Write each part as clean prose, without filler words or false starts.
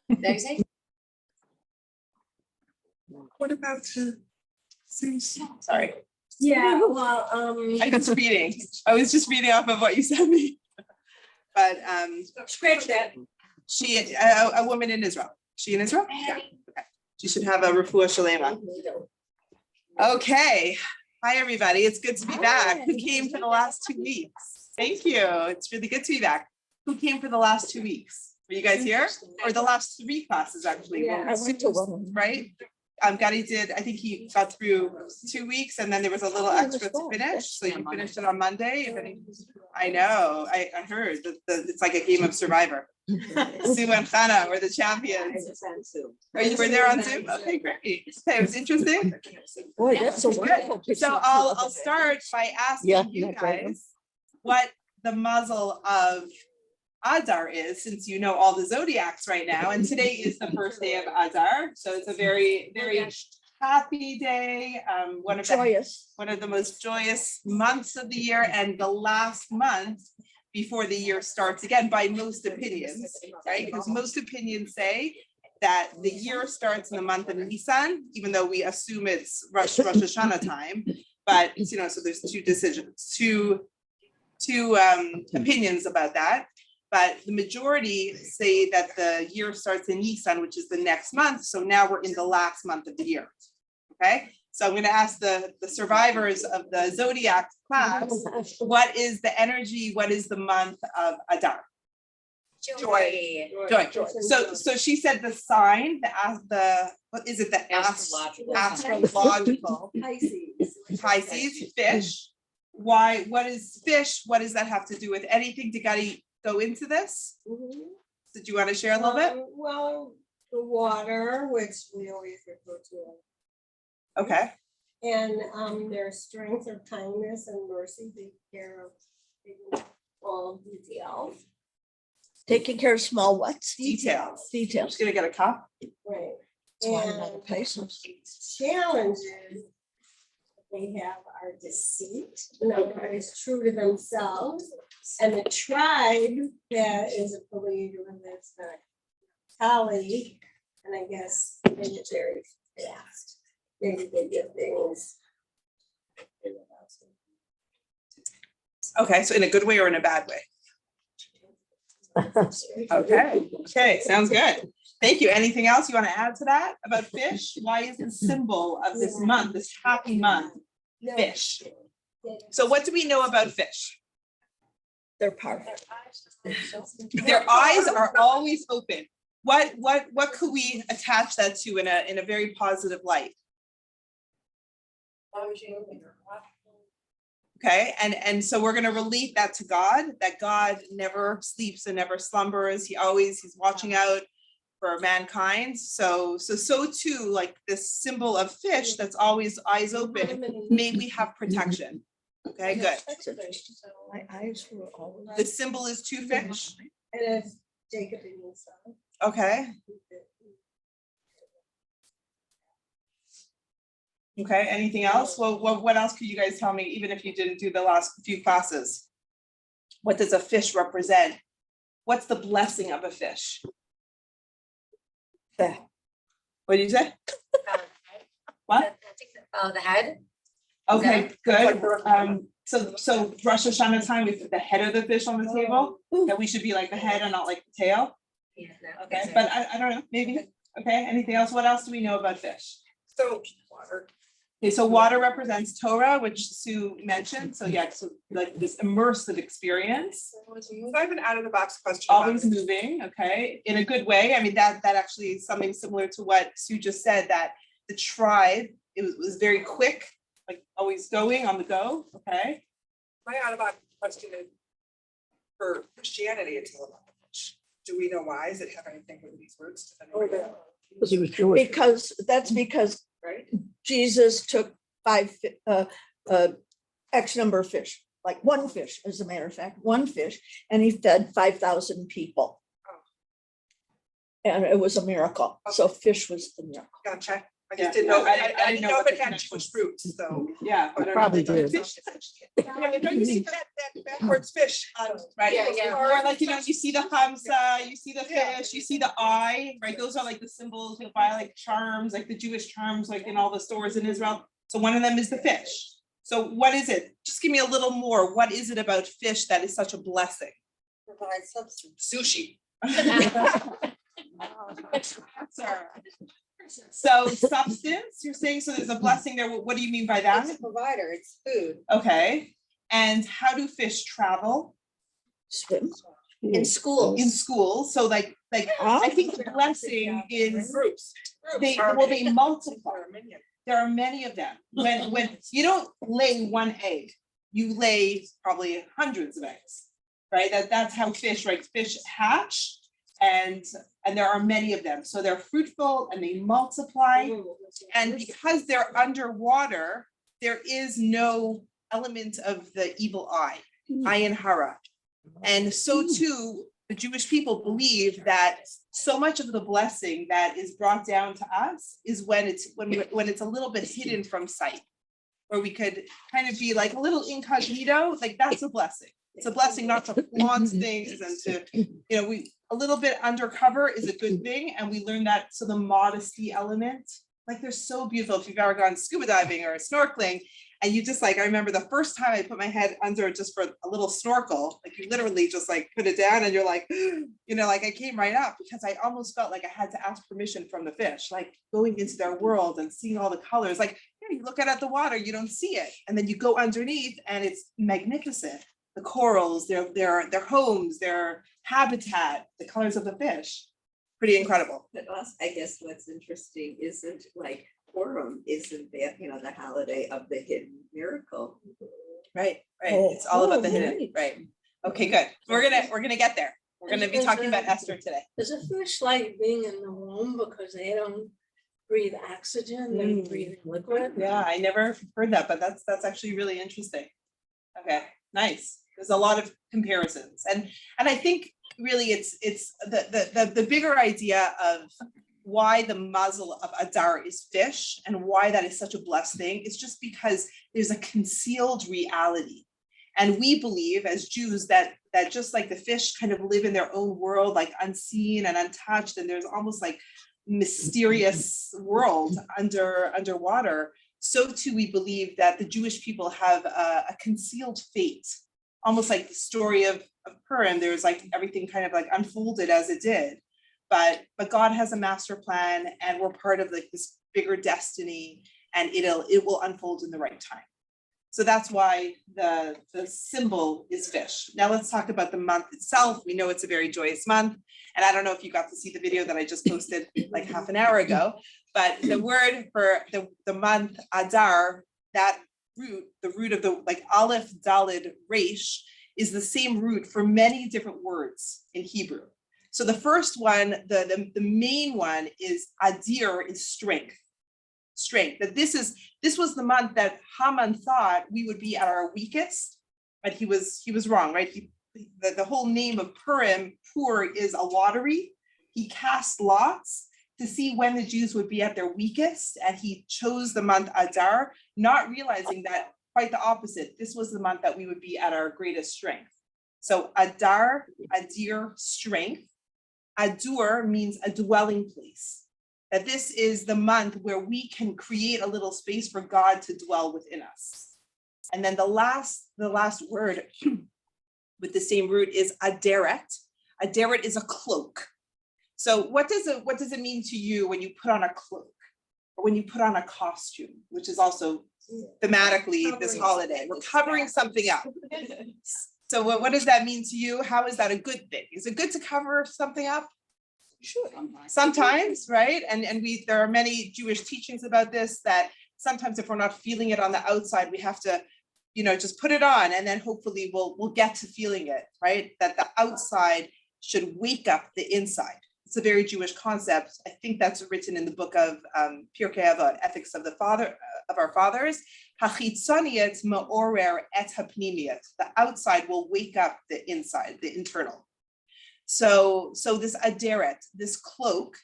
Did I say? What about Sorry. Yeah, well, I was reading. I was just reading off of what you sent me. But scratch that. she, a woman in Israel. She in Israel? Yeah. Okay. She should have a refuah shalema. Okay. Hi, everybody. It's good to be back. Who came for the last 2 weeks? Thank you. It's really good to be back. Who came for the last 2 weeks? Were you guys here? Or the last 3 classes, actually? Yeah, Well, I went to one. right? Gary did, I think he got through 2 weeks and then there was a little extra to finish. So you finished it on Monday. I know, I heard that it's like a game of Survivor. Sue and Hannah were the champions. Oh, you were there on Zoom? Okay, great. Okay, it was interesting. Boy, that's a wonderful picture. So I'll start by asking you guys what the muzzle of Adar is, since you know all the zodiacs right now, and today is the first day of Adar, so it's a very, very happy day. One of the most joyous months of the year, and the last month before the year starts again, by most opinions, right? Because most opinions say that the year starts in the month of Nisan, even though we assume it's Rosh Hashanah time. But you know, so there's two opinions about that. But the majority say that the year starts in Nisan, which is the next month. So now we're in the last month of the year. Okay, so I'm going to ask the survivors of the zodiac class, what is the energy? What is the month of Adar? Joy. Joy. So she said the sign, what is it? The astrological Pisces, fish. Why? What is fish? What does that have to do with anything? Did Gadi go into this? Did you want to share a little bit? Well, the water, which we always refer to. Okay. And their strength or kindness and mercy, take care of all details. Taking care of small what? Details. I'm Details. just gonna get a cup. Right. It's one And another patience. challenges they have are deceit, no one is true to themselves, and the tribe that is a believer that's not colleague, and I guess maybe it's very fast. Maybe they get things. Okay, so in a good way or in a bad way? Okay, sounds good. Thank you. Anything else you want to add to that about fish? Why is the symbol of this month, this happy month, fish? So what do we know about fish? They're powerful. Their eyes are always open. What could we attach that to in a very positive light? Okay, and so we're going to relate that to God, that God never sleeps and never slumbers. He's watching out for mankind. So too, like this symbol of fish that's always eyes open, may we have protection. Okay, good. My eyes were always. The symbol is two fish. And it's Jacob and Esau. Okay, okay, anything else? Well, what else could you guys tell me, even if you didn't do the last few classes? What does a fish represent? What's the blessing of a fish? Yeah. What did you say? What? The head. Okay, good. So Rosh Hashanah time, we put the head of the fish on the table, that we should be like the head and not like the tail. Yeah, no, Okay, but I don't know, maybe. Okay, anything else? What else do we know about fish? So water. Okay, so water represents Torah, which Sue mentioned. So yeah, so like this immersive experience. So I have an out of the box question. Always moving, okay, in a good way. I mean, that actually is something similar to what Sue just said, that the tribe, it was very quick, like always going on the go, okay? My out of box question is for Christianity, it's all about fish. Do we know why? Does it have anything with these words? Does anybody know? Because he was Jewish. Because Right? Jesus took X number of fish, like one fish, as a matter of fact, one fish, and he fed 5,000 people. Oh. And it was a miracle. So fish was the miracle. Gotcha. I Yeah. just didn't know, I I didn't know if what it the had connection Jewish roots, so. Yeah. I don't know. probably But did. fish is actually- Yeah, don't you see that backwards fish on. Right, Yeah, yeah. or like, you know, you see the Hamza, you see the Yeah. fish, you see the eye, right, those are like the symbols, you'll buy like charms, like the Jewish charms, like in all the stores in Israel. So one of them is the fish. So what is it? Just give me a little more, what is it about fish that is such a blessing? Provide substance. Sushi. So substance, you're saying, so there's a blessing there, what do you mean by that? It's a provider, it's food. Okay, and how do fish travel? Swim. In schools. In school, so like, I think the blessing is, Groups. they multiply. There are many of them. When you don't lay one egg, you lay probably hundreds of eggs, right? That's how fish, right? Fish hatch and there are many of them. So they're fruitful and they multiply. And because they're underwater, there is no element of the evil eye, ayin hara. And so too, the Jewish people believe that so much of the blessing that is brought down to us is when it's a little bit hidden from sight, where we could kind of be like a little incognito, like that's a blessing. It's a blessing not to flaunt things and to, you know, a little bit undercover is a good thing. And we learn that, so the modesty element, like they're so beautiful. If you've ever gone scuba diving or snorkeling, and you just like, I remember the first time I put my head under just for a little snorkel, like you literally just like put it down and you're like, you know, like I came right up because I almost felt like I had to ask permission from the fish, like going into their world and seeing all the colors. Like, you look out at the water, you don't see it. And then you go underneath and it's magnificent. The corals, their homes, their habitat, the colors of the fish, pretty incredible. But also, I guess what's interesting isn't like Purim isn't that, you know, the holiday of the hidden miracle. Right, right. Oh, It's all about the hidden, right. right? Okay, good. We're gonna get there. We're gonna be talking about Esther today. Does a fish like being in the womb because they don't breathe oxygen, they breathe liquid? Yeah, I never heard that, but that's actually really interesting. Okay, nice. There's a lot of comparisons, and I think really it's the bigger idea of why the muzzle of Adar is fish and why that is such a blessed thing. It's just because there's a concealed reality. And we believe as Jews that just like the fish kind of live in their own world, like unseen and untouched, and there's almost like mysterious world underwater, so too we believe that the Jewish people have a concealed fate, almost like the story of Purim. There's like everything kind of like unfolded as it did. But God has a master plan and we're part of like this bigger destiny, and it will unfold in the right time. So that's why the symbol is fish. Now let's talk about the month itself. We know it's a very joyous month. And I don't know if you got to see the video that I just posted like half an hour ago, but the word for the month Adar, that root, the root of the like Aleph, Daled, Resh, is the same root for many different words in Hebrew. So the first one, the main one is Adir, is strength. Strength. That this was the month that Haman thought we would be at our weakest, but he was wrong, right? The whole name of Purim, Pur, is a lottery. He cast lots to see when the Jews would be at their weakest, and he chose the month Adar, not realizing that quite the opposite. This was the month that we would be at our greatest strength. So Adar, Adir, strength. Adur means a dwelling place. That this is the month where we can create a little space for God to dwell within us. And then the last word with the same root is aderet. Aderet is a cloak. So what does it mean to you when you put on a cloak or when you put on a costume, which is also thematically this holiday? We're covering something up. So what does that mean to you? How is that a good thing? Is it good to cover something up? Sure. Sometimes, right? And there are many Jewish teachings about this, that sometimes if we're not feeling it on the outside, we have to, just put it on, and then hopefully we'll get to feeling it, right? That the outside should wake up the inside. It's a very Jewish concept. I think that's written in the book of Pirkei Avot, Ethics of our Fathers. Hachitzoniet ma'orer et hapnimiyat. The outside will wake up the inside, the internal. So this aderet, this cloak,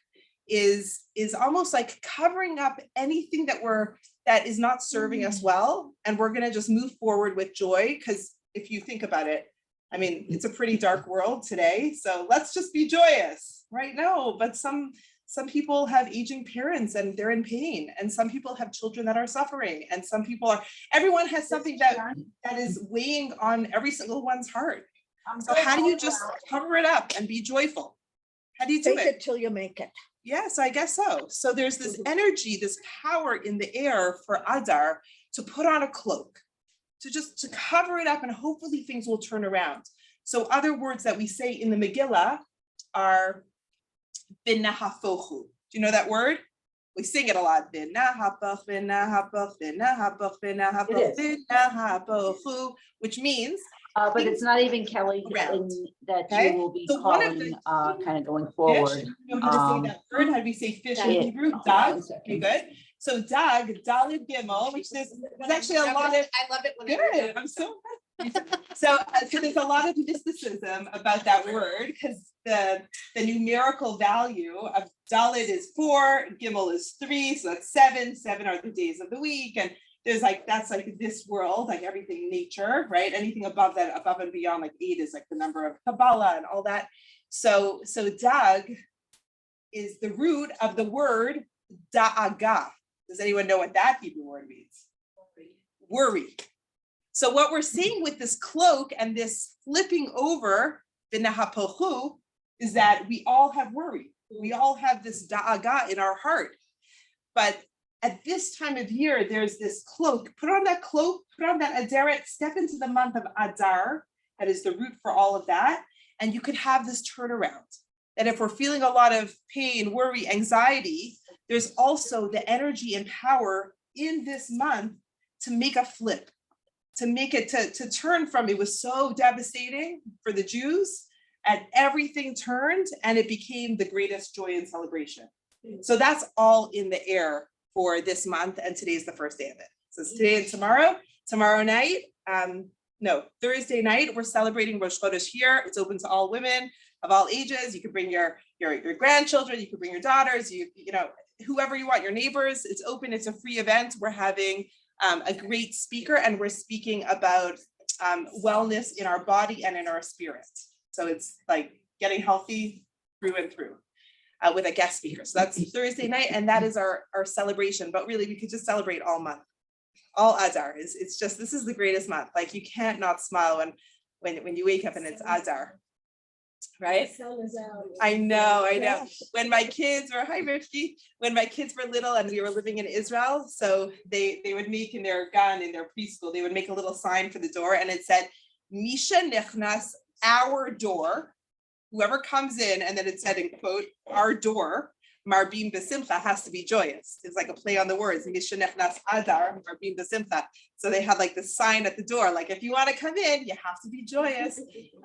is almost like covering up anything that is not serving us well. And we're gonna just move forward with joy, because if you think about it, I mean, it's a pretty dark world today, so let's just be joyous, right? No, but some people have aging parents and they're in pain, and some people have children that are suffering, and some people are, everyone has something that is weighing on every single one's heart. So how do you just cover it up and be joyful? How do you do Take it? it till you make it. Yes, I guess so. So there's this energy, this power in the air for Adar to put on a cloak, to cover it up, and hopefully things will turn around. So other words that we say in the Megillah are b'nahapochu. Do you know that word? We sing it a lot. B'nahapoch, b'nahapoch, b'nahapoch, b'nahapoch, b'nahapochu, which means But it's not even Kelly Around. that Okay. you will be So one of the calling, kind of going fish. forward. You know how to say that word? How do we say fish in Yeah. Hebrew? Hold on Dag. a Okay, second. good. So dag, Dalid Gimel, which there's actually a lot of I love it when. good. I'm so so there's a lot of mysticism about that word, because the numerical value of Dalid is 4, Gimel is 3, so that's 7. 7 are the days of the week, and there's like, that's like this world, like everything nature, right? Anything above that, above and beyond, like 8 is like the number of Kabbalah and all that. So dag is the root of the word da'aga. Does anyone know what that Hebrew word means? Worry. So what we're seeing with this cloak and this flipping over the nahapochu is that we all have worry. We all have this da'aga in our heart. But at this time of year, there's this cloak. Put on that cloak, put on that aderet, step into the month of Adar. That is the root for all of that. And you could have this turnaround. And if we're feeling a lot of pain, worry, anxiety, there's also the energy and power in this month to make a flip, to make it, to turn from, it was so devastating for the Jews, and everything turned and it became the greatest joy and celebration. So that's all in the air for this month, and today's the first day of it. So it's today and tomorrow night, Thursday night, we're celebrating Rosh Chodesh here. It's open to all women of all ages. You can bring your grandchildren, you can bring your daughters, you know, whoever you want, your neighbors. It's open, it's a free event. We're having a great speaker, and we're speaking about wellness in our body and in our spirit. So it's like getting healthy through and through with a guest speaker. So that's Thursday night, and that is our celebration. But really, we could just celebrate all month. All Adar it's just, this is the greatest month. Like, you can't not smile when you wake up and it's Adar, right? The sun is out. I know. Yes. When my kids were, hi Rifki, when my kids were little and we were living in Israel, so they would make in their gun, in their preschool, they would make a little sign for the door, and it said, Misha Nichnas, our door, whoever comes in, and then it said in quote, our door, Marbim Besimcha, has to be joyous. It's like a play on the words, Misha Nichnas Adar, Marbim Besimcha. So they had like the sign at the door, like, if you want to come in, you have to be joyous.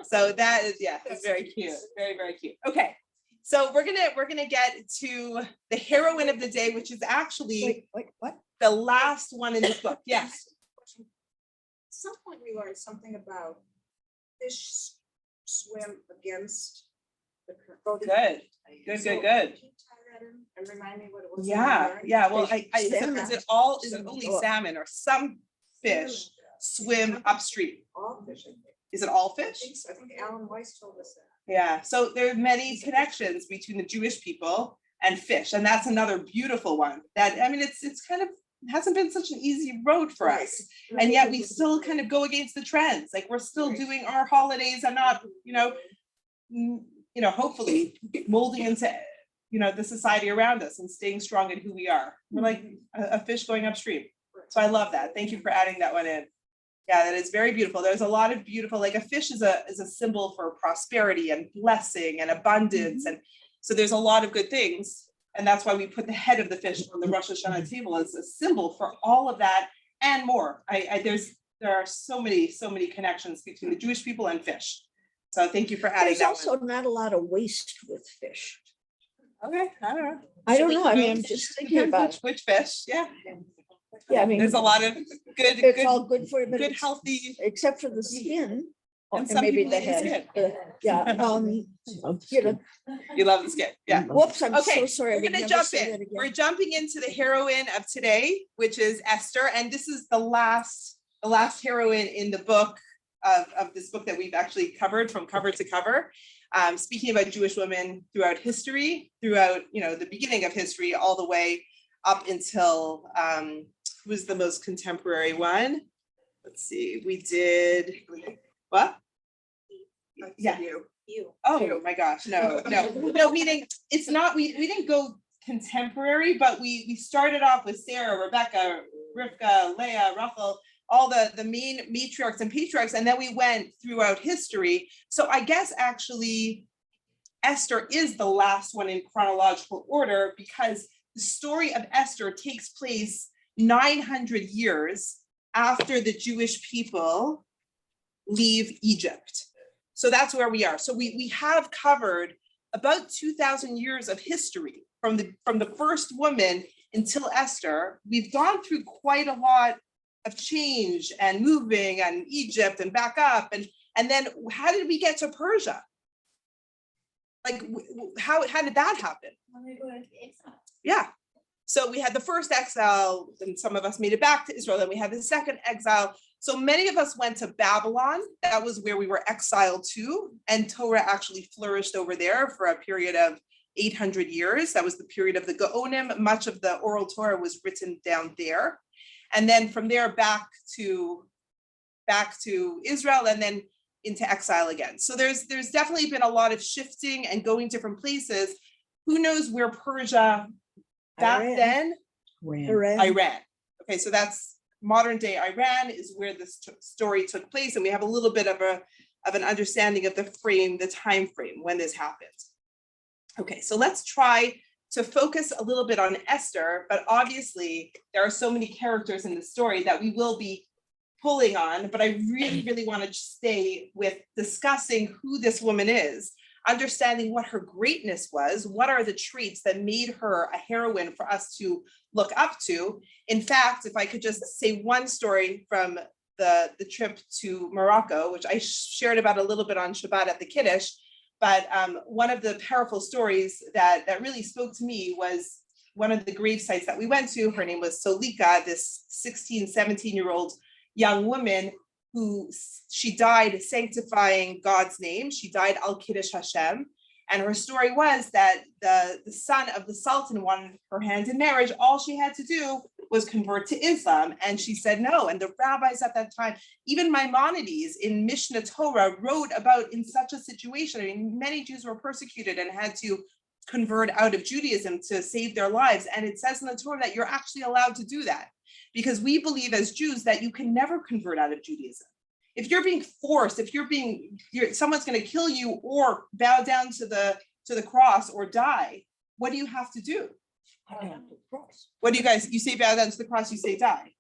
So that is, yeah, it's very cute, very, very cute. Okay, so we're gonna get to the heroine of the day, which is actually Wait, what? the last one in this book. Yes. At some point we learned something about fish swim against the current. Oh, did- Good. So, can you tie that in and remind me what it was? that we Yeah, learned? yeah. Well, Fish, is salmon. it only Oh. salmon, or some fish swim upstream? All fish, I think. Is it all fish? I think Alan Weiss told us that. Yeah, so there are many connections between the Jewish people and fish, and that's another beautiful one. That, I mean, it's kind of, hasn't been such an easy road for us, and yet we still kind of go against the trends. Like, we're still doing our holidays and not, hopefully molding into, the society around us and staying strong in who we are. We're like a fish going upstream. So I love that. Thank you for adding that one in. Yeah, that is very beautiful. There's a lot of beautiful, like, a fish is a symbol for prosperity and blessing and abundance. And so there's a lot of good things. And that's why we put the head of the fish on the Rosh Hashanah table as a symbol for all of that and more. There are so many connections between the Jewish people and fish. So thank you for adding There's that also one. not a lot of waste with fish. Okay, I don't know. I don't know, I mean, I'm just thinking Depends about it. which fish, yeah. Yeah, I mean, There's a lot of it's all good, good for you, but good, it's, healthy. except for the skin, Oh, And and some maybe people the eat the head. Yeah, you know, You love the skit, yeah. whoops, I'm Okay, so sorry. I We're would gonna never jump say in. that again. We're jumping into the heroine of today, which is Esther, and this is the last heroine in the book of this book that we've actually covered from cover to cover. Speaking about Jewish women throughout history, throughout, you know, the beginning of history, all the way up until who was the most contemporary one? Let's see, we did what? Yeah. You. Oh my gosh, no, meaning it's not, we didn't go contemporary, but we started off with Sarah, Rebecca, Rivka, Leah, Rachel, all the main matriarchs and patriarchs, and then we went throughout history. So I guess actually Esther is the last one in chronological order because the story of Esther takes place 900 years after the Jewish people leave Egypt. So that's where we are. So we have covered about 2,000 years of history from the first woman until Esther. We've gone through quite a lot of change and moving and Egypt and back up. And then how did we get to Persia? Like how did that happen? Yeah. So we had the first exile, and some of us made it back to Israel. Then we had the second exile. So many of us went to Babylon. That was where we were exiled to. And Torah actually flourished over there for a period of 800 years. That was the period of the Gaonim. Much of the oral Torah was written down there. And then from there back to Israel and then into exile again. So there's definitely been a lot of shifting and going different places. Who knows where Persia back Iran. then? Iran. Iran. Okay, so that's modern day Iran is where this story took place, and we have a little bit of an understanding of the time frame when this happened. Okay, so let's try to focus a little bit on Esther, but obviously there are so many characters in the story that we will be pulling on, but I really, really want to stay with discussing who this woman is, understanding what her greatness was, what are the traits that made her a heroine for us to look up to. In fact, if I could just say one story from the trip to Morocco, which I shared about a little bit on Shabbat at the Kiddush, but one of the powerful stories that really spoke to me was one of the grave sites that we went to. Her name was Solika, this 16, 17-year-old young woman who she died sanctifying God's name. She died al Kiddush Hashem. And her story was that the son of the Sultan wanted her hand in marriage. All she had to do was convert to Islam. And she said no. And the rabbis at that time, even Maimonides in Mishnah Torah wrote about in such a situation. I mean, many Jews were persecuted and had to convert out of Judaism to save their lives. And it says in the Torah that you're actually allowed to do that, because we believe as Jews that you can never convert out of Judaism. If you're being forced, if someone's going to kill you or bow down to the cross or die, what do you have to do? What do you say bow down to the cross, you say die.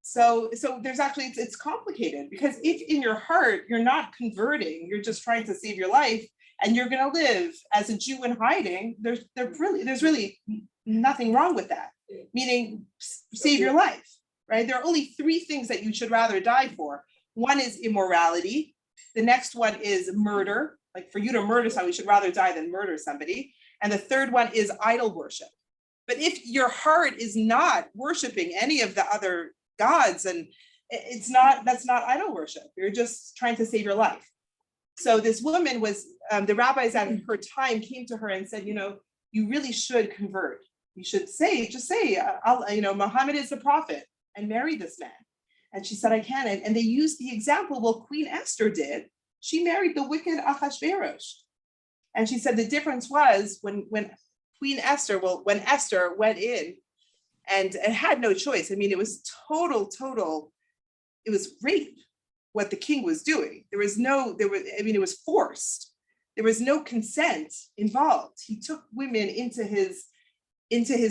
So there's actually, it's complicated, because if in your heart you're not converting, you're just trying to save your life and you're going to live as a Jew in hiding, there's really nothing wrong with that. Meaning save your life, right? There are only three things that you should rather die for. One is immorality. The next one is murder. Like for you to murder someone, you should rather die than murder somebody. And the third one is idol worship. But if your heart is not worshiping any of the other gods, and that's not idol worship. You're just trying to save your life. So this woman was, the rabbis at her time came to her and said, you really should convert. You should just say, Muhammad is the prophet, and marry this man. And she said, I can. And they used the example, well, Queen Esther did. She married the wicked Ahasuerus. And she said the difference was when Esther went in and had no choice. I mean, it was it was rape what the king was doing. It was forced. There was no consent involved. He took women into his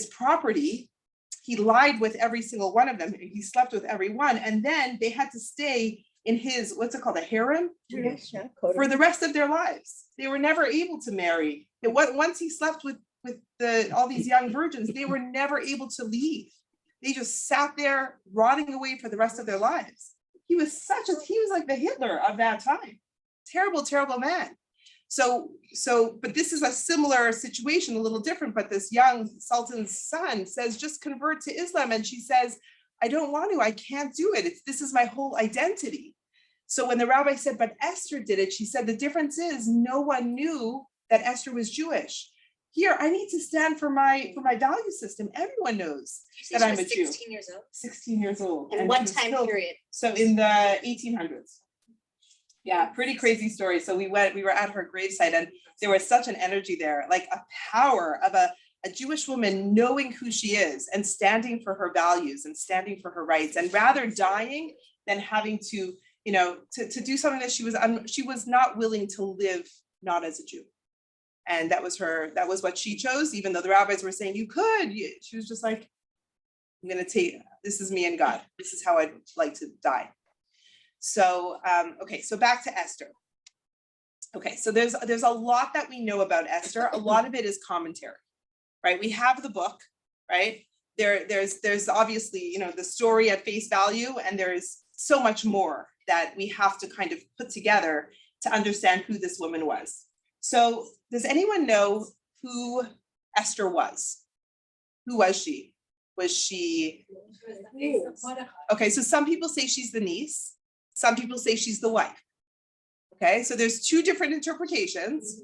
property. He lied with every single one of them. He slept with every one. And then they had to stay in his, what's it called, a harem? Yes, yeah, For the rest of their lives. They were never able to marry. Once he slept with all these young virgins, they were never able to leave. They just sat there rotting away for the rest of their lives. he was like the Hitler of that time. Terrible, terrible man. So, but this is a similar situation, a little different, but this young Sultan's son says, just convert to Islam. And she says, I don't want to, I can't do it. This is my whole identity. So when the rabbi said, but Esther did it, she said, the difference is no one knew that Esther was Jewish. Here, I need to stand for my value system. Everyone knows You that said I'm she a was Jew. 16 years old. 16 years old. And and what she was time still- period? So in the 1800s. Yeah, pretty crazy story. So we were at her gravesite and there was such an energy there, like a power of a Jewish woman knowing who she is and standing for her values and standing for her rights, and rather dying than having to, to do something that she was not willing to live not as a Jew. And that was what she chose, even though the rabbis were saying you could. She was just like, I'm gonna take, this is me and God. This is how I'd like to die. So, okay, so back to Esther. Okay, so there's a lot that we know about Esther. A lot of it is commentary, right? We have the book, right? There's obviously, the story at face value, and there's so much more that we have to kind of put together to understand who this woman was. So does anyone know who Esther was? Who was she? Was she, okay, so some people say she's the niece. Some people say she's the wife. Okay, so there's two different interpretations.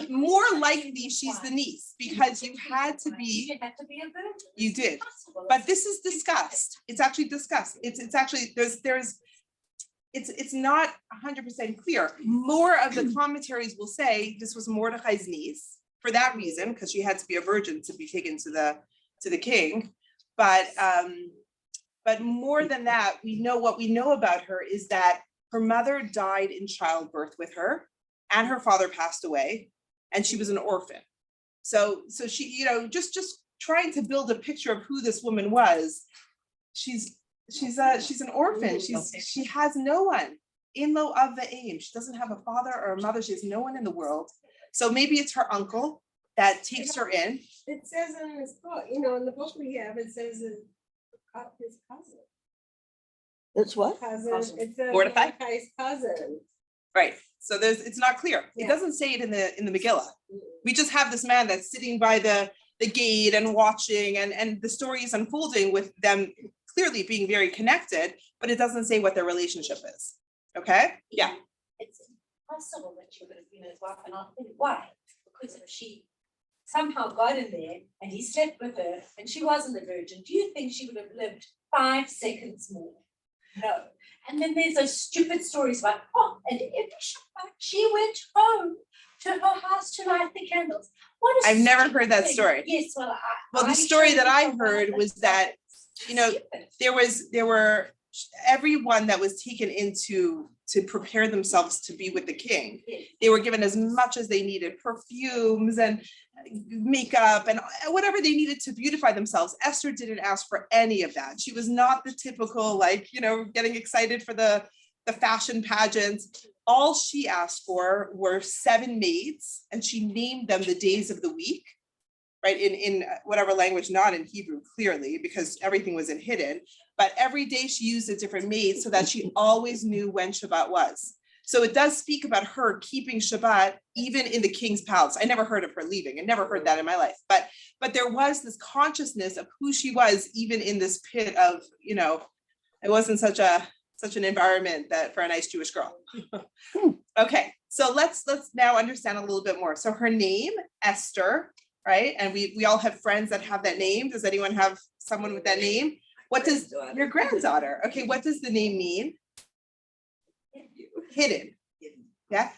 More likely she's the niece, because you had to be, You had to be a virgin. you did, Impossible. but this is discussed. It's actually discussed. It's actually, it's not 100% clear. More of the commentaries will say this was Mordecai's niece for that reason, because she had to be a virgin to be taken to the king. But more than that, what we know about her is that her mother died in childbirth with her, and her father passed away, and she was an orphan. So she, just trying to build a picture of who this woman was. She's an orphan. She has no one. Imlo of the aim. She doesn't have a father or a mother. She has no one in the world. So maybe it's her uncle that takes her in. It says in this book, in the book we have, it says his cousin. It's what? Cousin, it says Mordecai? Mordecai's cousin. Right. So it's not clear. It Yeah. doesn't say it in the Megillah. We just have this man that's sitting by the gate and watching, and the story is unfolding with them clearly being very connected, but it doesn't say what their relationship is. Okay? Yeah. It's impossible that she would have been his wife, and I'll tell you why. Because if she somehow got in there and he slept with her and she wasn't a virgin, do you think she would have lived 5 seconds more? No. And then there's those stupid stories about, and every Shabbat she went home to her house to light the candles. What a I've never stupid heard that thing. story. Yes, well, Well, the I'm story sure that I you know heard about was it. that, Stupid. there were everyone that was taken into to prepare themselves to be with the king. Yes. They were given as much as they needed, perfumes and makeup and whatever they needed to beautify themselves. Esther didn't ask for any of that. She was not the typical, getting excited for the fashion pageants. All she asked for were 7 maids, and she named them the days of the week, right? In whatever language, not in Hebrew, clearly, because everything was in hidden. But every day she used a different maid so that she always knew when Shabbat was. So it does speak about her keeping Shabbat even in the king's palace. I never heard of her leaving. I never heard that in my life. But there was this consciousness of who she was, even in this pit of, it wasn't such an environment that for a nice Jewish girl. Okay, so let's now understand a little bit more. So her name, Esther, right? And we all have friends that have that name. Does anyone have someone with that name? What does your granddaughter? Okay, what does the name mean? Hidden. Yeah.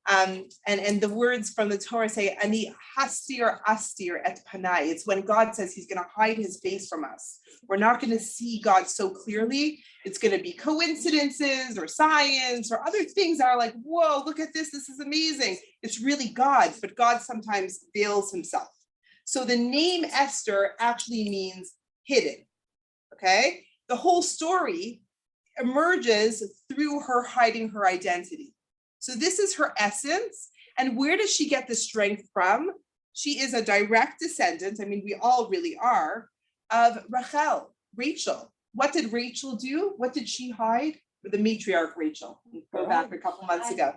And the words from the Torah say, Ani hastir astir et panai. It's when God says he's going to hide his face from us. We're not going to see God so clearly. It's going to be coincidences or science or other things that are like, whoa, look at this. This is amazing. It's really God, but God sometimes veils himself. So the name Esther actually means hidden. Okay. The whole story emerges through her hiding her identity. So this is her essence. And where does she get the strength from? She is a direct descendant, I mean, we all really are, of Rachel. What did Rachel do? What did she hide? the matriarch Rachel, go back a couple months ago.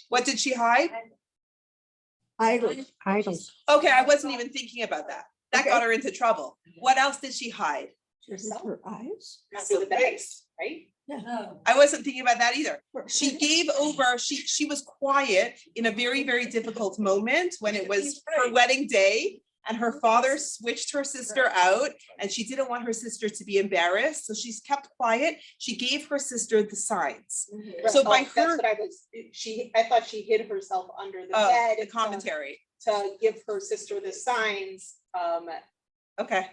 What did she hide? Idols. Okay, I wasn't even thinking about that. That got her into trouble. What else did she hide? Her eyes. So the face, right? No. I wasn't thinking about that either. She gave over, she was quiet in a very, very difficult moment when it was her wedding day and her father switched her sister out and she didn't want her sister to be embarrassed. So she's kept quiet. She gave her sister the signs. So by That's her, what I was, I thought she hid herself under the bed. the commentary. To give her sister the signs. Okay.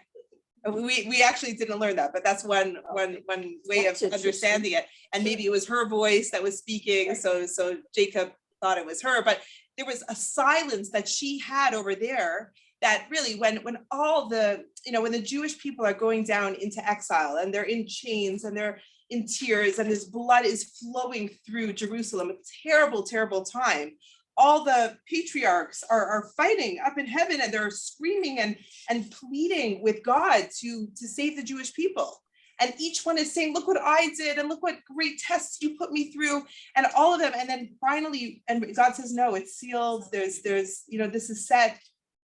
We actually didn't learn that, but that's one way of That's interesting. understanding it. And maybe it was her voice that was speaking, so Jacob thought it was her, but there was a silence that she had over there that really when all the, when the Jewish people are going down into exile and they're in chains and they're in tears and his blood is flowing through Jerusalem, a terrible, terrible time. All the patriarchs are fighting up in heaven and they're screaming and pleading with God to save the Jewish people. And each one is saying, look what I did and look what great tests you put me through and all of them. And then finally, and God says, no, it's sealed. There's, this is set,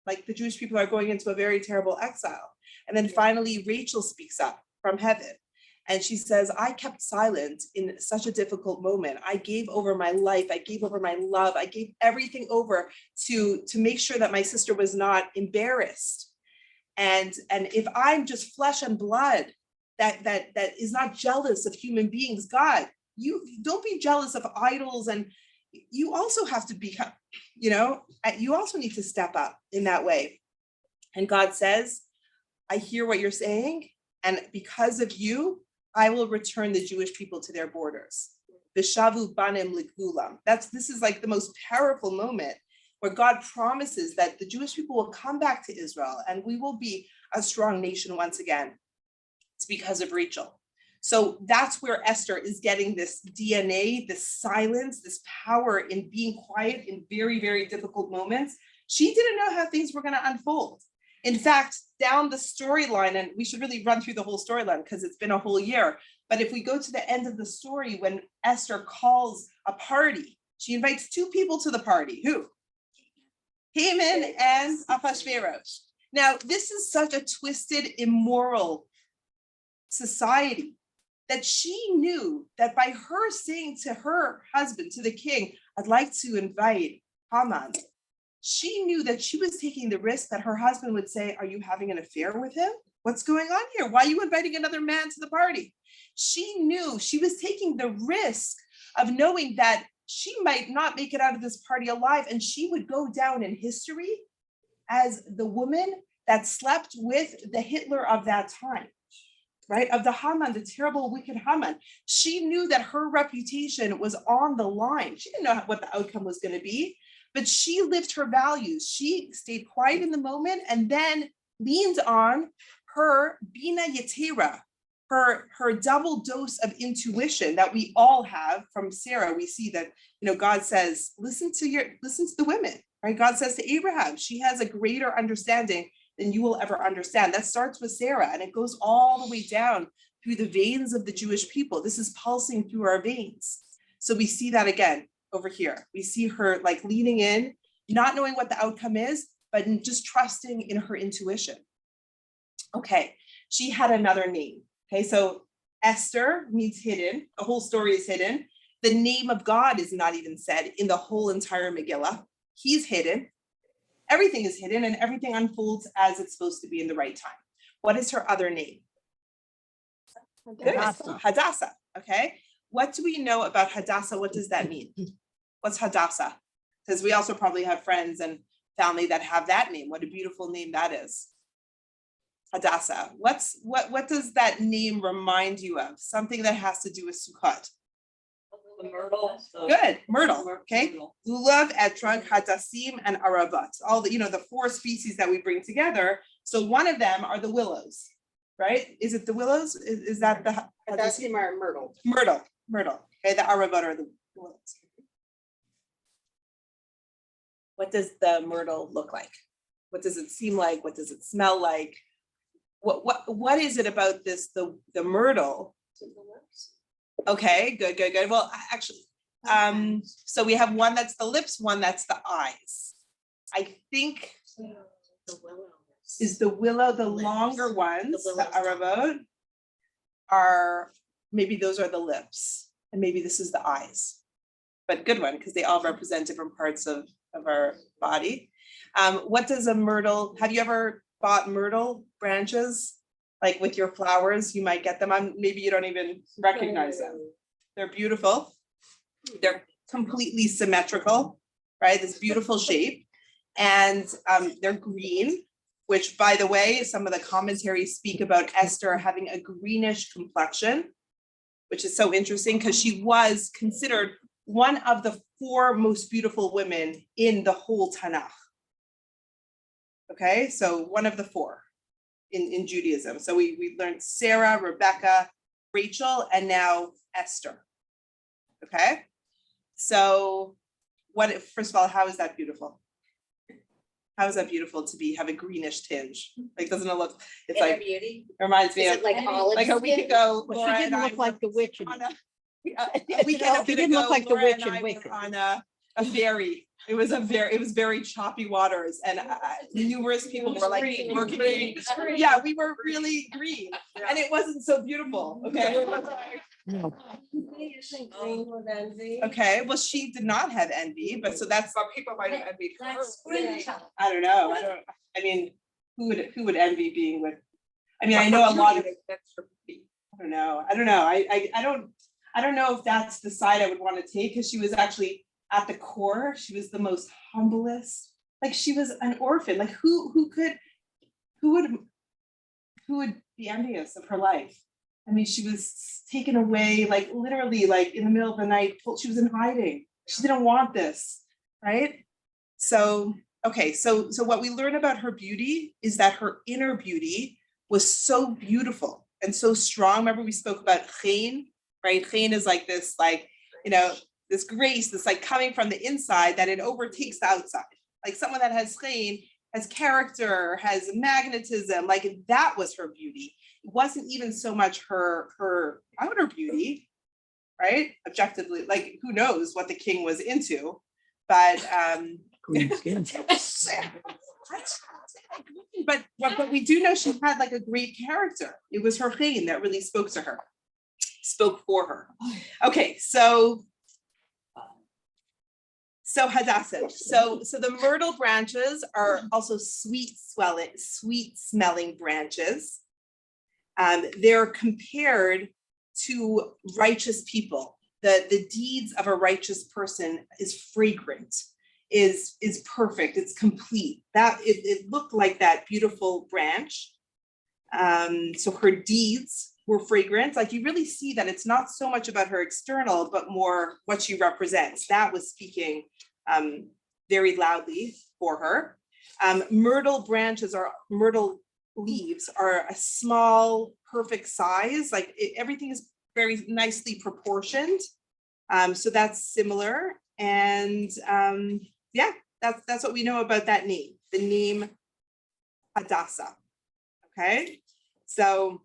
like the Jewish people are going into a very terrible exile. And then finally, Rachel speaks up from heaven. And she says, I kept silent in such a difficult moment. I gave over my life. I gave over my love. I gave everything over to make sure that my sister was not embarrassed. And if I'm just flesh and blood that is not jealous of human beings, God, you don't be jealous of idols. And you also have to become, you also need to step up in that way. And God says, I hear what you're saying. And because of you, I will return the Jewish people to their borders. Vishavu banim ligulam. This is like the most powerful moment where God promises that the Jewish people will come back to Israel and we will be a strong nation once again. It's because of Rachel. So that's where Esther is getting this DNA, this silence, this power in being quiet in very, very difficult moments. She didn't know how things were going to unfold. In fact, down the storyline, and we should really run through the whole storyline because it's been a whole year. But if we go to the end of the story, when Esther calls a party, she invites two people to the party. Who? Haman and Ahasuerus. Now, this is such a twisted, immoral society that she knew that by her saying to her husband, to the king, I'd like to invite Haman. She knew that she was taking the risk that her husband would say, are you having an affair with him? What's going on here? Why are you inviting another man to the party? She knew she was taking the risk of knowing that she might not make it out of this party alive and she would go down in history as the woman that slept with the Hitler of that time, right? Of the Haman, the terrible, wicked Haman. She knew that her reputation was on the line. She didn't know what the outcome was going to be. But she lived her values. She stayed quiet in the moment and then leaned on her Bina Yetera, her double dose of intuition that we all have from Sarah. We see that, God says, listen to the women, right? God says to Abraham, she has a greater understanding than you will ever understand. That starts with Sarah and it goes all the way down through the veins of the Jewish people. This is pulsing through our veins. So we see that again. Over here, we see her like leaning in, not knowing what the outcome is, but just trusting in her intuition. Okay, she had another name. Okay, so Esther means hidden. The whole story is hidden. The name of God is not even said in the whole entire Megillah. He's hidden. Everything is hidden and everything unfolds as it's supposed to be in the right time. What is her other name? Hadassah. Okay. What do we know about Hadassah? What does that mean? What's Hadassah? Because we also probably have friends and family that have that name. What a beautiful name that is. Hadassah. What does that name remind you of? Something that has to do with Sukkot. The myrtle. Good, myrtle. Okay. Lulav, etrog, hadassim, and arabat. All the four species that we bring together. So one of them are the willows, right? Is it the willows? Is that the Hadassim are myrtle. Myrtle. Okay, the arabat are the willows. What does the myrtle look like? What does it seem like? What does it smell like? What is it about this, the myrtle Okay, good, good, good. Well, actually, so we have one that's the lips, one that's the eyes. I think is the willow, the longer ones, the aravot are, maybe those are the lips, and maybe this is the eyes. But good one, because they all represent different parts of our body. What does a myrtle, have you ever bought myrtle branches? Like with your flowers, you might get them on, maybe you don't even recognize them. They're beautiful. They're completely symmetrical, right? This beautiful shape. And they're green, which, by the way, some of the commentaries speak about Esther having a greenish complexion, which is so interesting because she was considered one of the 4 most beautiful women in the whole Tanakh. Okay, so one of the 4 in Judaism. So we learned Sarah, Rebecca, Rachel, and now Esther. Okay, so first of all, how is that beautiful? How is that beautiful to have a greenish tinge? Like, doesn't it look, it's Inner like, beauty. it reminds me Is of, it like olive like a week skin? ago, Well, Laura she and didn't I look like the were witch. on a You weekend know, a she bit didn't look ago, like the Laura witch and in I were Wicked. on a ferry. It was very choppy waters, and numerous people were like Green, working. green. Yeah, we were really green, and it wasn't so beautiful. Okay. No. Isn't green with envy? Okay. Well, she did not have envy, but so that's, Some people might have envied her. Like springtime. I don't know. I mean, who would envy being with? I mean, I know a lot of. I don't know. I don't know if that's the side I would want to take, because she was actually at the core, she was the most humblest. Like, she was an orphan. Like, who would be envious of her life? I mean, she was taken away, like literally, like in the middle of the night. She was in hiding. She didn't want this, right? So, okay, so what we learn about her beauty is that her inner beauty was so beautiful and so strong. Remember, we spoke about chen, right? Chen is like this, like, you know, this grace, this like coming from the inside that it overtakes the outside. Like someone that has chen has character, has magnetism, like that was her beauty. It wasn't even so much her outer beauty, right? Objectively, like who knows what the king was into, but but we do know she had like a great character. It was her chen that really spoke for her. Okay, so Hadassah. So the myrtle branches are also sweet smelling branches. They're compared to righteous people. The deeds of a righteous person is fragrant, is perfect, it's complete. That it looked like that beautiful branch. So her deeds were fragrant. Like, you really see that it's not so much about her external, but more what she represents. That was speaking very loudly for her. Myrtle leaves are a small, perfect size. Like everything is very nicely proportioned. So that's similar. And yeah, that's what we know about that name, the name Hadassah. Okay, so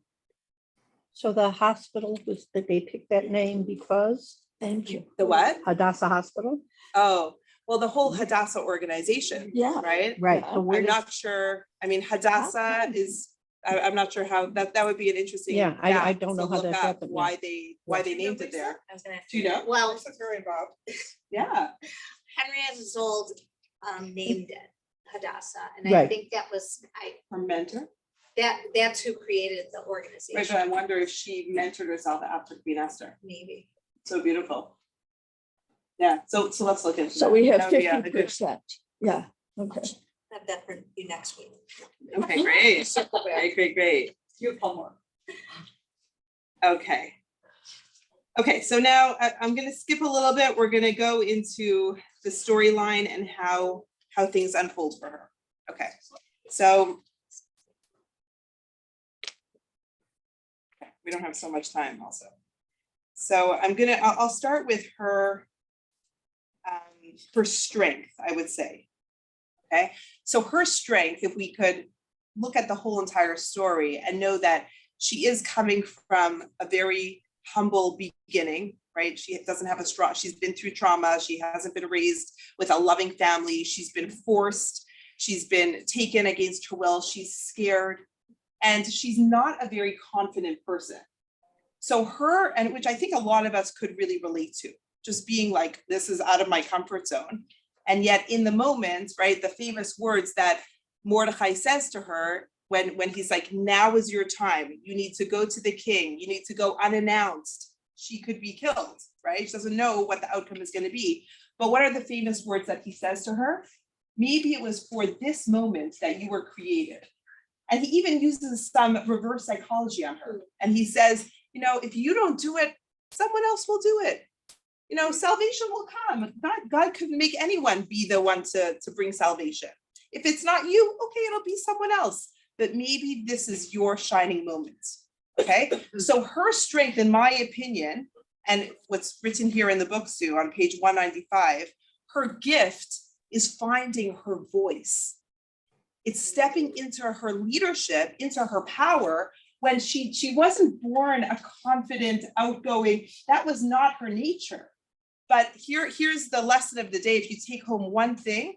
the hospital did they pick that name because? Thank you. the what? Hadassah Hospital? Oh, well, the whole Hadassah organization. Yeah. Right. Right. So where I'm did- not sure. I mean, Hadassah is. I'm not sure how that would be an interesting. Yeah, I fact don't to know how look that up happened, yeah. Why they named it there. I was gonna ask Do you know? Well, This is very involved. Yeah. Henrietta Zold named it Hadassah, and I Right. think that was, Her mentor. that's who created the Right, organization, but I wonder if she mentored herself after Queen Esther. maybe. So beautiful. Yeah. So let's look into. So that. we have That would be a good- 50%. Yeah, okay. Have that for you next week. Okay, great. Great. You have homework. Okay. Okay, so now I'm gonna skip a little bit. We're gonna go into the storyline and how things unfold for her. Okay, so we don't have so much time also. So I'll start with her strength, I would say. Okay, so her strength, if we could look at the whole entire story and know that she is coming from a very humble beginning, right? She doesn't have she's been through trauma. She hasn't been raised with a loving family. She's been forced. She's been taken against her will. She's scared. And she's not a very confident person. So and which I think a lot of us could really relate to, just being like, this is out of my comfort zone. And yet in the moment, right, the famous words that Mordechai says to her when he's like, now is your time. You need to go to the king. You need to go unannounced. She could be killed, right? She doesn't know what the outcome is going to be. But what are the famous words that he says to her? Maybe it was for this moment that you were created. And he even uses some reverse psychology on her. And he says, if you don't do it, someone else will do it. Salvation will come. God could make anyone be the one to bring salvation. If it's not you, okay, it'll be someone else. But maybe this is your shining moment. Okay. So her strength, in my opinion, and what's written here in the book, Sue, on page 195, her gift is finding her voice. It's stepping into her leadership, into her power. When she wasn't born a confident, outgoing, that was not her nature. But here's the lesson of the day. If you take home one thing,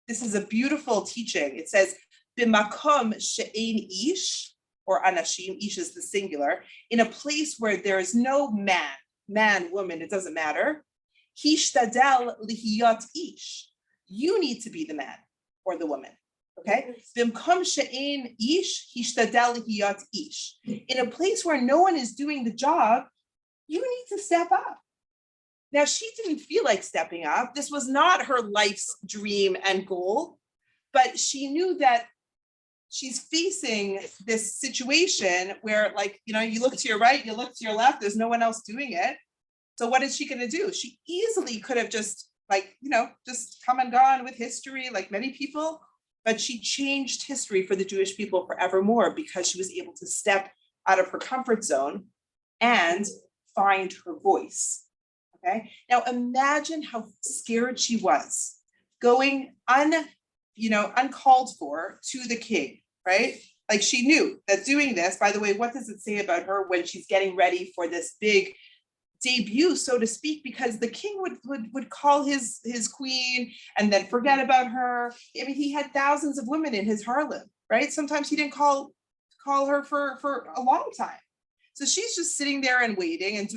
this is a beautiful teaching. It says, B'makom she'ein ish, or anashim, ish is the singular, in a place where there is no man, woman, it doesn't matter. Hishtadel lihiyot ish. You need to be the man or the woman. Okay. B'makom she'ein ish, hishtadel lihiyot ish. In a place where no one is doing the job, you need to step up. Now, she didn't feel like stepping up. This was not her life's dream and goal, but she knew that she's facing this situation where, like, you look to your right, you look to your left, there's no one else doing it. So what is she going to do? She easily could have just just come and gone with history like many people, but she changed history for the Jewish people forevermore because she was able to step out of her comfort zone and find her voice. Okay. Now imagine how scared she was going uncalled for to the king, right? Like she knew that doing this, by the way, what does it say about her when she's getting ready for this big debut, so to speak, because the king would call his queen and then forget about her. I mean, he had thousands of women in his harem, right? Sometimes he didn't call her for a long time. So she's just sitting there and waiting and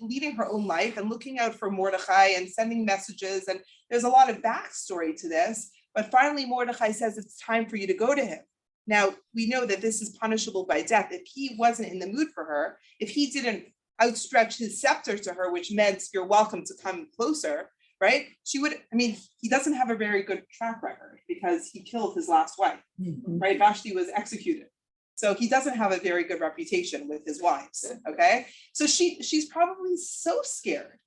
leading her own life and looking out for Mordechai and sending messages. And there's a lot of backstory to this. But finally, Mordechai says it's time for you to go to him. Now, we know that this is punishable by death. If he wasn't in the mood for her, if he didn't outstretch his scepter to her, which meant you're welcome to come closer, right? He doesn't have a very good track record because he killed his last wife, right? Vashti was executed. So he doesn't have a very good reputation with his wives, okay? So she's probably so scared.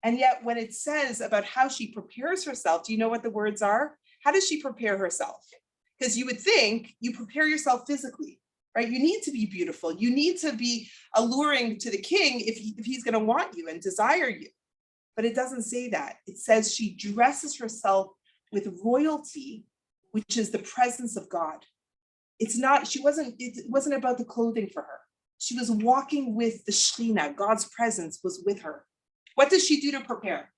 And yet when it says about how she prepares herself, do you know what the words are? How does she prepare herself? Because you would think you prepare yourself physically, right? You need to be beautiful. You need to be alluring to the king if he's going to want you and desire you. But it doesn't say that. It says she dresses herself with royalty, which is the presence of God. It wasn't about the clothing for her. She was walking with the Shekhinah. God's presence was with her. What does she do to prepare?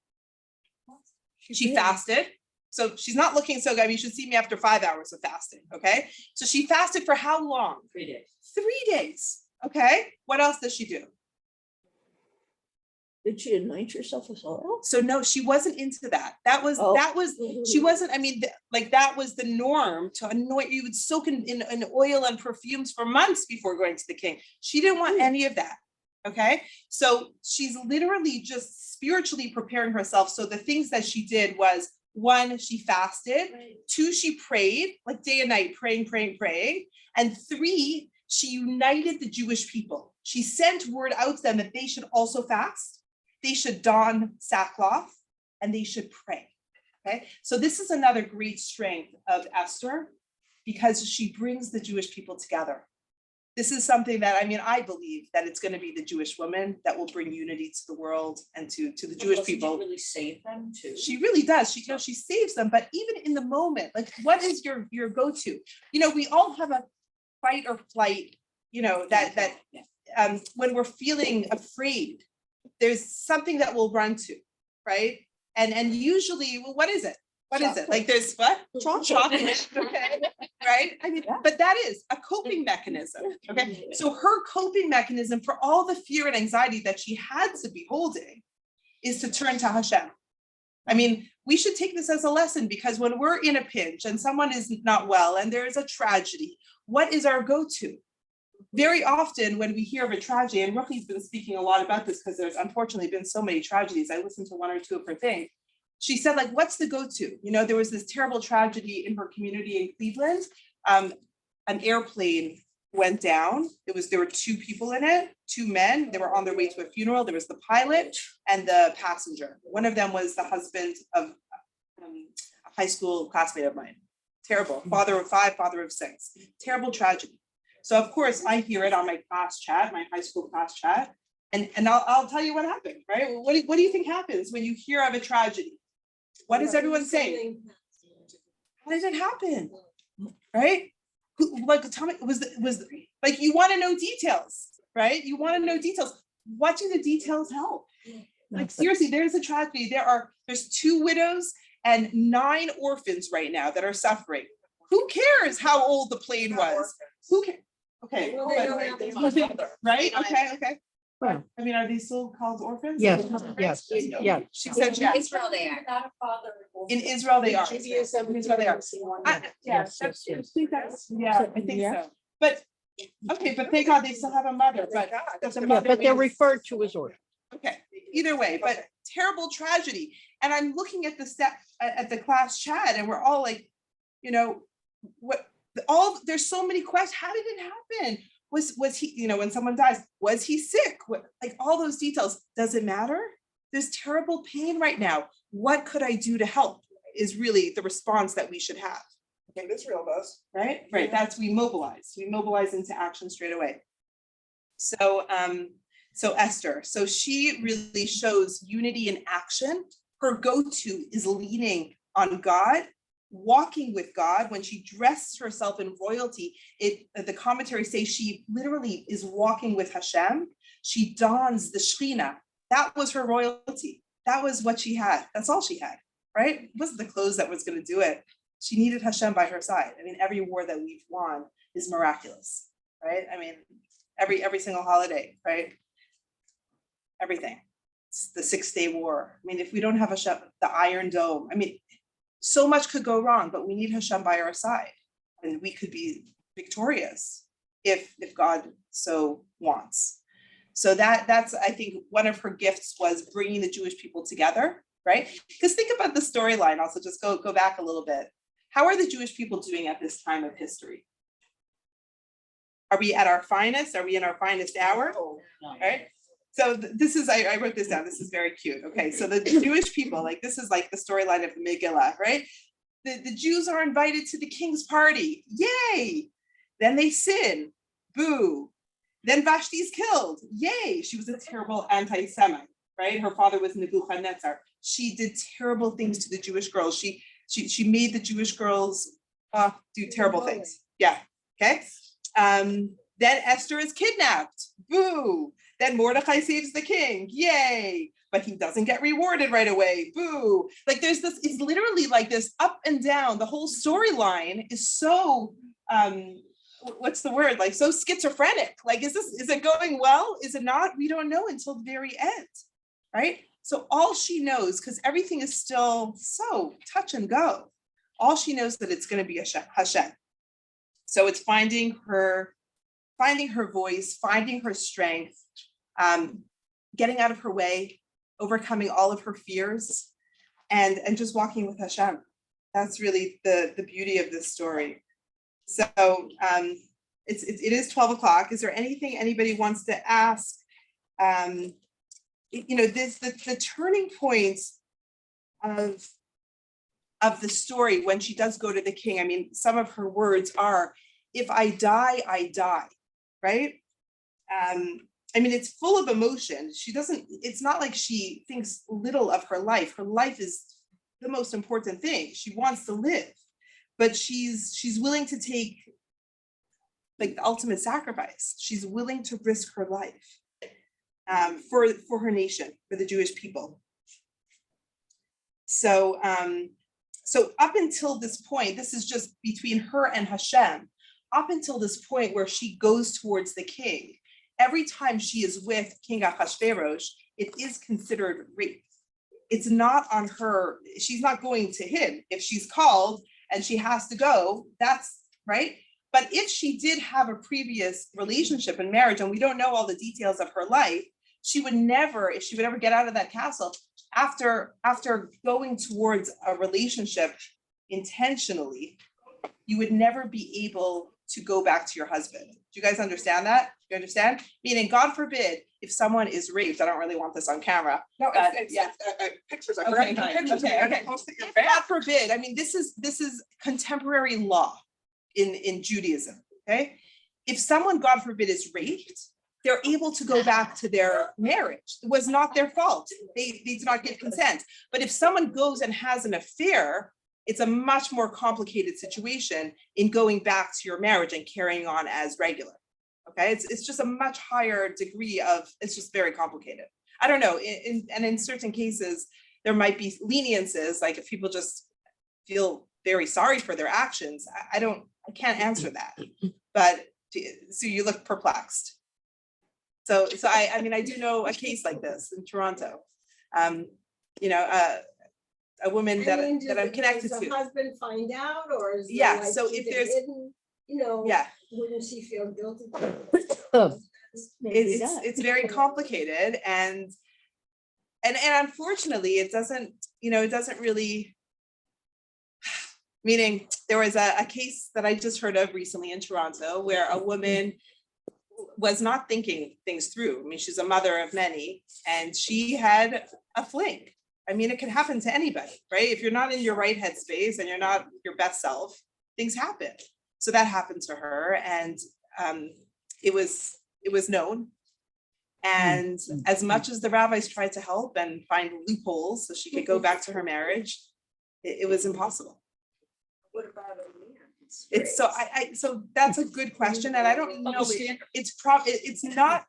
She fasted. So she's not looking so good. You should see me after 5 hours of fasting, okay? So she fasted for how long? 3 days. 3 days, okay? What else does she do? Did she anoint herself with oil? So no, she wasn't into that. That was, she wasn't, that was the norm to anoint. You would soak in oil and perfumes for months before going to the king. She didn't want any of that, okay? So she's literally just spiritually preparing herself. So the things that she did was, 1, she fasted. 2, she prayed, like day and night, praying. And 3, she united the Jewish people. She sent word out to them that they should also fast. They should don sackcloth and they should pray. Okay. So this is another great strength of Esther because she brings the Jewish people together. This is something that, I believe that it's going to be the Jewish woman that will bring unity to the world and to the Jewish people. She really save them too. She really does. She saves them, but even in the moment, like what is your go-to? We all have a fight or flight, that when we're feeling afraid, there's something that we'll run to, right? And usually, well, what is it? What is it? Like there's what? Chocolate, okay, right? I mean, but that is a coping mechanism, okay? So her coping mechanism for all the fear and anxiety that she had to be holding is to turn to Hashem. I mean, we should take this as a lesson, because when we're in a pinch and someone is not well and there is a tragedy, what is our go-to? Very often when we hear of a tragedy, and Ruchi's been speaking a lot about this because there's unfortunately been so many tragedies. I listened to one or two of her things. She said, like, what's the go-to? You know, there was this terrible tragedy in her community in Cleveland. An airplane went down. There were two people in it, two men. They were on their way to a funeral. There was the pilot and the passenger. One of them was the husband of a high school classmate of mine. Terrible. Father of 5, father of 6. Terrible tragedy. So of course I hear it on my class chat, my high school class chat, and I'll tell you what happened, right? What do you think happens when you hear of a tragedy? What is everyone saying? How did it happen? Right? Like, tell me, was like, you want to know details, right? You want to know details. What do the details help? Like, seriously, there's a tragedy. There's 2 widows and 9 orphans right now that are suffering. Who cares how old the plane was? Who cares? Okay, Well, they don't have but- right? Okay. Well. I mean, are they still called orphans? Yes, yes, yeah. She said yes. Israel they are. Not a father. In Israel, they are. Judaism, In Israel, they are. Yeah, Yes, that's- yes, I yes. think that's, yeah, I think Yeah. so. But, okay, but thank God they still have a mother, but. the Yeah, mother but they're is- referred to as orphans. Okay, either way, but terrible tragedy. And I'm looking at at the class chat, and we're all like, you know, there's so many questions. How did it happen? Was he, you know, when someone dies, was he sick? Like all those details. Does it matter? There's terrible pain right now. What could I do to help is really the response that we should have. Okay, Israel does. Right? Right. That's we mobilize into action straight away. So Esther, so she really shows unity in action. Her go-to is leaning on God, walking with God. When she dresses herself in royalty, the commentaries say she literally is walking with Hashem. She dons the Shekhinah. That was her royalty. That was what she had. That's all she had, right? It wasn't the clothes that was going to do it. She needed Hashem by her side. I mean, every war that we've won is miraculous, right? I mean, every single holiday, right? Everything. It's the 6-day war. I mean, if we don't have Hashem, the Iron Dome, I mean, so much could go wrong, but we need Hashem by our side, and we could be victorious if God so wants. So that's, I think, one of her gifts was bringing the Jewish people together, right? Because think about the storyline. Also, just go back a little bit. How are the Jewish people doing at this time of history? Are we at our finest? Are we in our finest hour? Right? So this is, I wrote this down. This is very cute. Okay, so the Jewish people, like this is like the storyline of the Megillah, right? The Jews are invited to the king's party. Yay! Then they sin. Boo. Then Vashti's killed. Yay! She was a terrible anti-Semite, right? Her father was Nebuchadnezzar. She did terrible things to the Jewish girls. She made the Jewish girls do terrible things. Yeah. Okay. Then Esther is kidnapped. Boo. Then Mordecai saves the king. Yay. But he doesn't get rewarded right away. Boo. Like there's this, it's literally like this up and down. The whole storyline is so, what's the word? Like so schizophrenic. Like, is it going well? Is it not? We don't know until the very end. Right? So all she knows, because everything is still so touch and go, all she knows that it's going to be Hashem. So it's finding her voice, finding her strength, getting out of her way, overcoming all of her fears, and just walking with Hashem. That's really the beauty of this story. So it is 12 o'clock. Is there anything anybody wants to ask? The turning point of the story when she does go to the king. I mean, some of her words are, "If I die, I die," right? I mean, it's full of emotion. It's not like she thinks little of her life. Her life is the most important thing. She wants to live, but she's willing to take like the ultimate sacrifice. She's willing to risk her life for her nation, for the Jewish people. So so up until this point, this is just between her and Hashem. Up until this point where she goes towards the king, every time she is with King Ahasuerus, it is considered rape. It's not on her, she's not going to him. If she's called and she has to go, that's right. But if she did have a previous relationship and marriage, and we don't know all the details of her life, she would never, if she would ever get out of that castle, after going towards a relationship intentionally, you would never be able to go back to your husband. Do you guys understand that? You understand? Meaning, God forbid, if someone is raped, I don't really want this on camera. No, But, it's yeah. pictures. I Okay, forgot okay, pictures. okay, I okay. posted your God back. forbid, I mean, this is contemporary law in Judaism, okay? If someone, God forbid, is raped, they're able to go back to their marriage. It was not their fault. They did not give consent. But if someone goes and has an affair, it's a much more complicated situation in going back to your marriage and carrying on as regular. Okay, it's just a much higher degree of, it's just very complicated. I don't know, in certain cases, there might be leniences, like if people just feel very sorry for their actions. I can't answer that. But so you look perplexed. So I mean, I do know a case like this in Toronto. You know, a woman that I'm connected Does the to. husband find out, or is? Yeah, the wife so keep if it there's- hidden? You know, Yeah, wouldn't she feel guilty? Maybe that. it's very complicated and unfortunately it doesn't, you know, it doesn't really, meaning there was a case that I just heard of recently in Toronto where a woman was not thinking things through. I mean, she's a mother of many and she had a fling. I mean, it can happen to anybody, right? If you're not in your right headspace and you're not your best self, things happen. So that happened to her and it was known. And as much as the rabbis tried to help and find loopholes so she could go back to her marriage, it was impossible. What about a man? It's so so that's a good question and I don't know, it's not,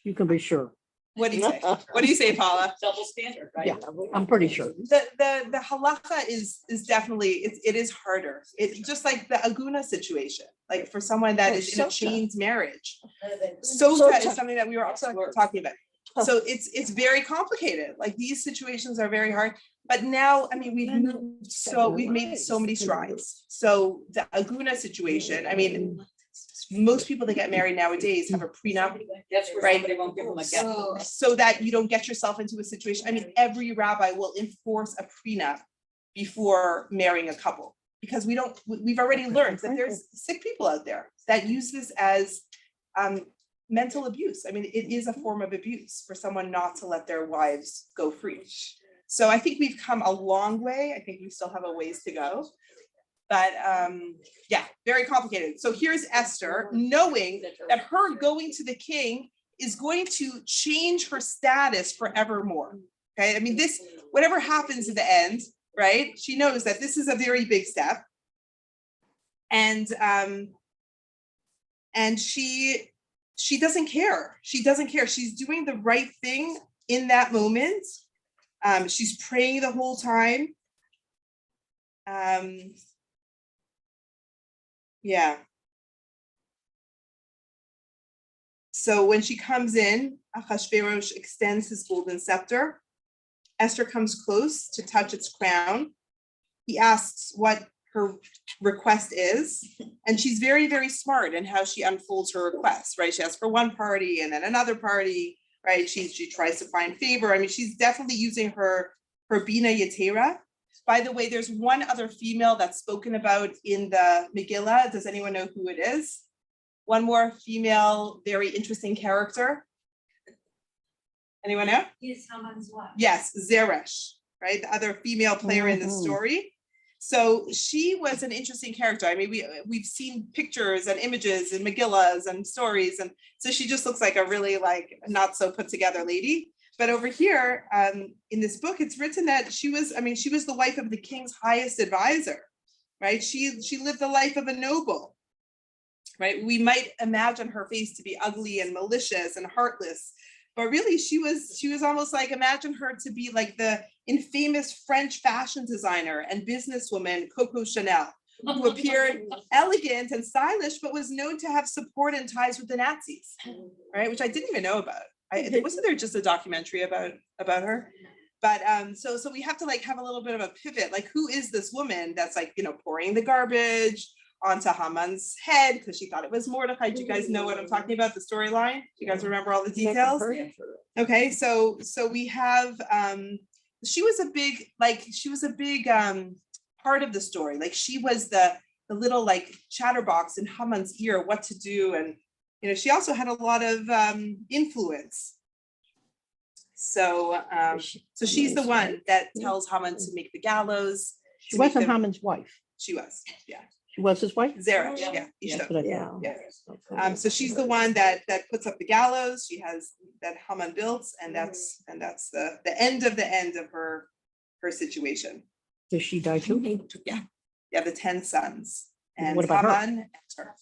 You can be sure. what do you say? What do you say, Paula? Double standard, right? Yeah, I'm pretty sure. The halacha is definitely, it is harder. It's just like the aguna situation, like for someone that is in a Sota. chained marriage. Sota. Sota is something that we were also talking about. So it's very complicated. Like these situations are very hard. But now, I mean, we've made so many strides. So the aguna situation, I mean, most people that get married nowadays have a prenup. That's where Right. somebody won't give them a gift. So that you don't get yourself into a situation. I mean, every rabbi will enforce a prenup before marrying a couple. Because we've already learned that there's sick people out there that use this as mental abuse. I mean, it is a form of abuse for someone not to let their wives go free. So I think we've come a long way. I think we still have a ways to go. But yeah, very complicated. So here's Esther knowing that her going to the king is going to change her status forevermore. Okay, I mean, this, whatever happens at the end, right? She knows that this is a very big step. And she doesn't care. She doesn't care. She's doing the right thing in that moment. She's praying the whole time. Yeah. So when she comes in, Ahasuerus extends his golden scepter. Esther comes close to touch its crown. He asks what her request is, and she's very, very smart in how she unfolds her request, right? She asks for one party and then another party, right? She tries to find favor. I mean, she's definitely using her Bina Yetera. By the way, there's one other female that's spoken about in the Megillah. Does anyone know who it is? One more female, very interesting character. Anyone know? Here's Haman's wife. Yes, Zeresh, right? The other female player in the story. So she was an interesting character. I mean, we've seen pictures and images and Megillahs and stories. And so she just looks like a really like not so put together lady. But over here in this book, it's written that she was the wife of the king's highest advisor, right? She lived the life of a noble. right? We might imagine her face to be ugly and malicious and heartless, but really she was almost like, imagine her to be like the infamous French fashion designer and businesswoman Coco Chanel, who appeared elegant and stylish, but was known to have support and ties with the Nazis, right? Which I didn't even know about. Wasn't there just a documentary about her? But so we have to like have a little bit of a pivot. Like, who is this woman that's like, you know, pouring the garbage onto Haman's head because she thought it was Mordecai? Do you guys know what I'm talking about? The storyline? Do you guys remember all the details? Okay, so we have she was a big part of the story. Like, she was the little like chatterbox in Haman's ear, what to do, and you know, she also had a lot of influence. So she's the one that tells Haman to make the gallows. She wasn't Haman's wife. She was, yeah. She was his wife? Zeresh, yeah. That's what I thought. Yeah. So she's the one that puts up the gallows. She has that Haman built, and that's the end of her situation. Does she die too? Yeah, the 10 sons. And What about her? Haman and her.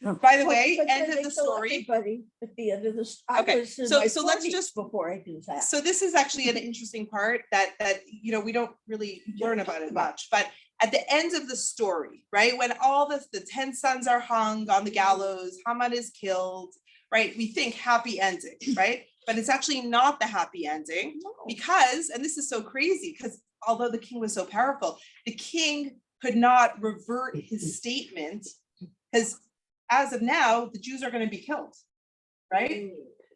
Oh. By the way, But end then of they the kill story. everybody at the end of this. Okay, so let's just- Before I do that. So this is actually an interesting part that you know, we don't really learn about it much, but at the end of the story, right, when all the 10 sons are hung on the gallows, Haman is killed, right, we think happy ending, right? But it's actually not the happy ending, because, and this is so crazy, because although the king was so powerful, the king could not revert his statement, because as of now, the Jews are going to be killed, right?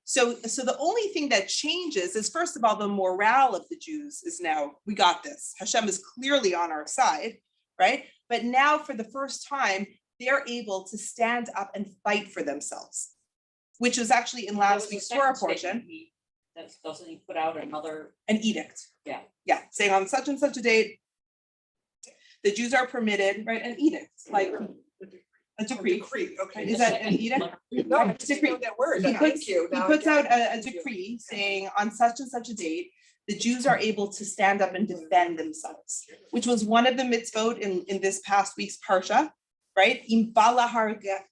So the only thing that changes is, first of all, the morale of the Jews is now, we got this. Hashem is clearly on our side, right? But now, for the first time, they're able to stand up and fight for themselves, which was actually in last week's Torah portion. Doesn't he put out another? An edict. Yeah. Yeah, saying on such and such a date, the Jews are permitted, right? An edict, like a decree. Okay. Is that an edict? No, I just know that word. He Thank puts, you. he Now I puts get out it. a decree saying on such and such a date, the Jews are able to stand up and defend themselves, which was one of the mitzvot in this past week's parsha, right? Im bala hargecha,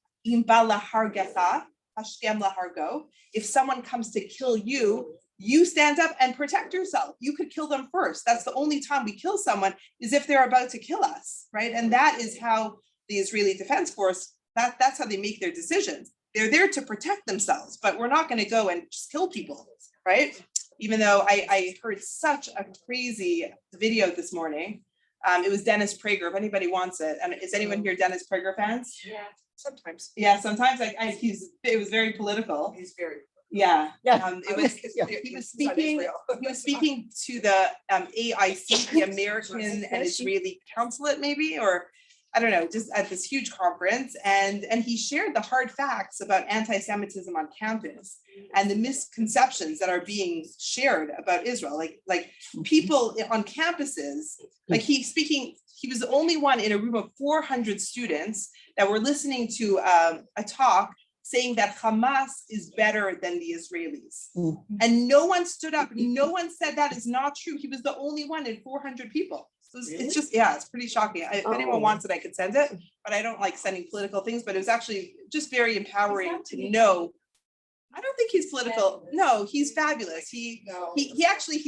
hashkem lahargo. If someone comes to kill you, you stand up and protect yourself. You could kill them first. That's the only time we kill someone, is if they're about to kill us, right? And that is how the Israeli Defense Force, that's how they make their decisions. They're there to protect themselves, but we're not going to go and just kill people, right? Even though I heard such a crazy video this morning. It was Dennis Prager, if anybody wants it. And is anyone here Dennis Prager fans? Yeah, sometimes. Yeah, sometimes it was very political. He's very. Yeah. Yeah. It was, Yeah. he was speaking to the AIC, the American and Israeli Consulate, maybe, or I don't know, just at this huge conference, and he shared the hard facts about anti-Semitism on campus and the misconceptions that are being shared about Israel. Like people on campuses, like he was the only one in a room of 400 students that were listening to a talk saying that Hamas is better than the Israelis. And no one stood up. No one said that is not true. He was the only one in 400 people. So it's just, yeah, it's pretty shocking. If anyone wants it, I could send it, but I don't like sending political things, but it was actually just very empowering to know. I don't think he's political. No, he's fabulous. He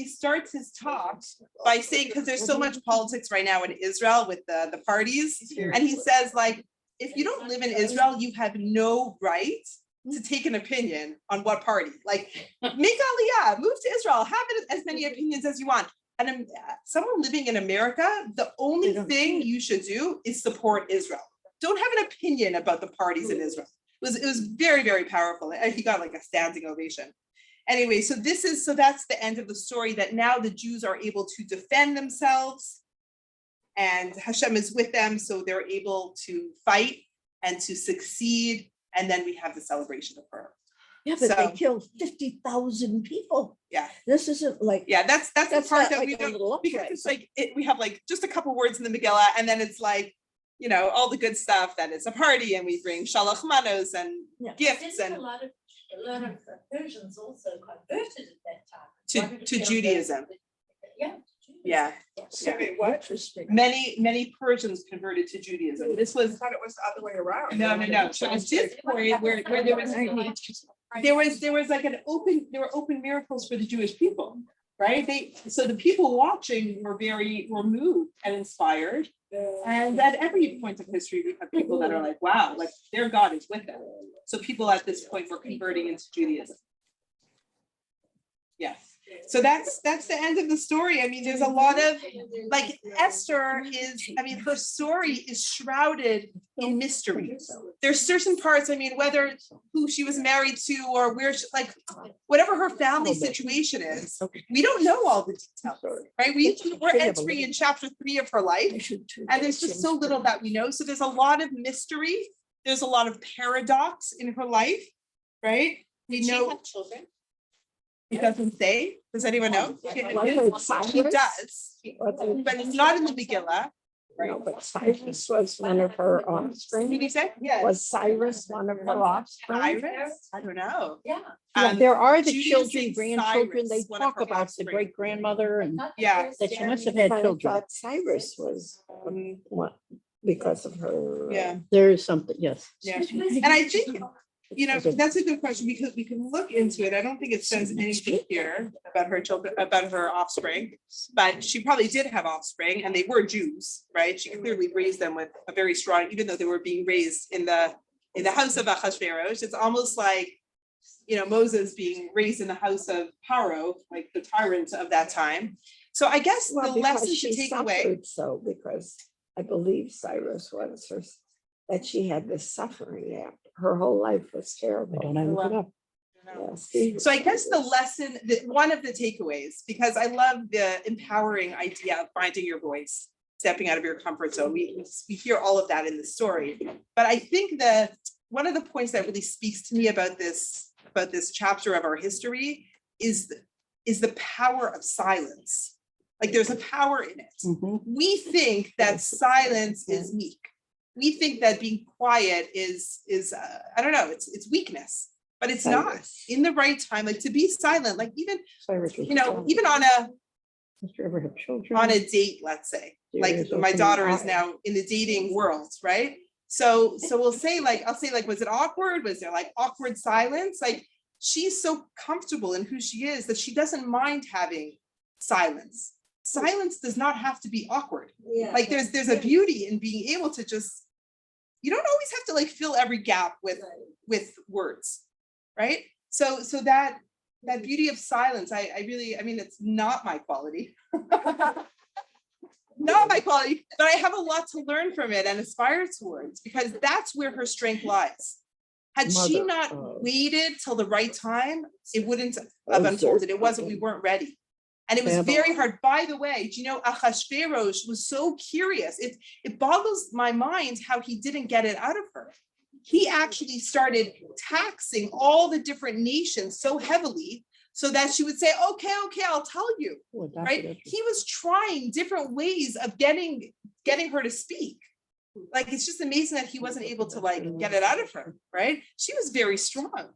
starts his talk by saying, because there's so much politics right now in Israel with the parties. And he says, like, if you don't live in Israel, you have no right to take an opinion on what party. Like, make Aliyah, move to Israel, have as many opinions as you want. And someone living in America, the only thing you should do is support Israel. Don't have an opinion about the parties in Israel. It was very, very powerful. And he got like a standing ovation. Anyway, so that's the end of the story, that now the Jews are able to defend themselves and Hashem is with them. So they're able to fight and to succeed. And then we have the celebration of Purim. Yeah, but they killed 50,000 people. Yeah. This isn't like. Yeah, that's the part not that like we a don't, little because upgrade. it's like, we have like just a couple words in the Megillah, and then it's like, you know, all the good stuff that it's a party, and we bring shalach manos and gifts Didn't and a lot of Persians also converted at that time. to Judaism. Yeah. Yeah, So wait, what? Interesting. many Persians converted to Judaism. This I was, thought it was the other way around. no. So at this point where there was like there were open miracles for the Jewish people, right? So the people watching were moved and inspired. And at every point of history, we have people that are like, wow, like their God is with them. So people at this point were converting into Judaism. Yes. So that's the end of the story. I mean, there's a lot of, like, Esther is, I mean, her story is shrouded in mystery. There's certain parts, I mean, whether who she was married to or where she, like, whatever her family situation is, we don't know all the details, right? We're entering in chapter 3 of her life, and there's just so little that we know. So there's a lot of mystery. There's a lot of paradox in her life, right? We Did she know. have children? It doesn't say. Does anyone know? She She does, but it's not in the Megillah. No, but Cyrus was one of her What offspring. did you say? Yes. Was Cyrus one of her offspring? Iris? I don't know. Yeah. Yeah, there are the Judaism children, says grandchildren, they Cyrus, one of talk her about the offspring. great grandmother and Yeah. that she must have had I children. thought Cyrus was what, because of her. Yeah. There is something, yes. Yeah. And I think, you know, that's a good question because we can look into it. I don't think it says anything here about her children, about her offspring. But she probably did have offspring and they were Jews, right? She clearly raised them with a very strong, even though they were being raised in the house of Ahasuerus. It's almost like, you know, Moses being raised in the house of Paro, like the tyrant of that time. So I guess Well, the because lesson to she take away. suffered so, because I believe Cyrus was her, that she had this suffering after. Her whole life was I terrible. don't know. Look it up. Yes, he So I was guess the serious. lesson, one of the takeaways, because I love the empowering idea of finding your voice, stepping out of your comfort zone. We hear all of that in the story. But I think that one of the points that really speaks to me about this chapter of our history is the power of silence. Like there's a power in it. Mhm. We think that silence is meek. We think that being quiet is I don't know, it's weakness, but it's not. Cyrus. In the right time, like to be silent, like even, Cyrus was you know, strong. even on Did you ever have children? a date, let's say, like Serious my opening daughter is eye. now in the dating world, right? So we'll say like, I'll say like, was it awkward? Was there like awkward silence? Like she's so comfortable in who she is that she doesn't mind having silence. Silence does not have to be awkward. Yeah. Like there's a beauty in being able to just, you don't always have to like fill every gap with words, right? So that beauty of silence, I mean, it's not my quality. Not my quality, but I have a lot to learn from it and aspire towards because that's where her strength lies. Had she Mother not of- waited till the right time, it wouldn't have unfolded. It wasn't, we weren't ready. And it was Babylon. very hard. By the way, do you know, Ahasuerus was so curious. It boggles my mind how he didn't get it out of her. He actually started taxing all the different nations so heavily so that she would say, okay, I'll tell you, Oh, adopted right? her. He was trying different ways of getting her to speak. Like, it's just amazing that he wasn't able to like get it out of her, right? She was very strong.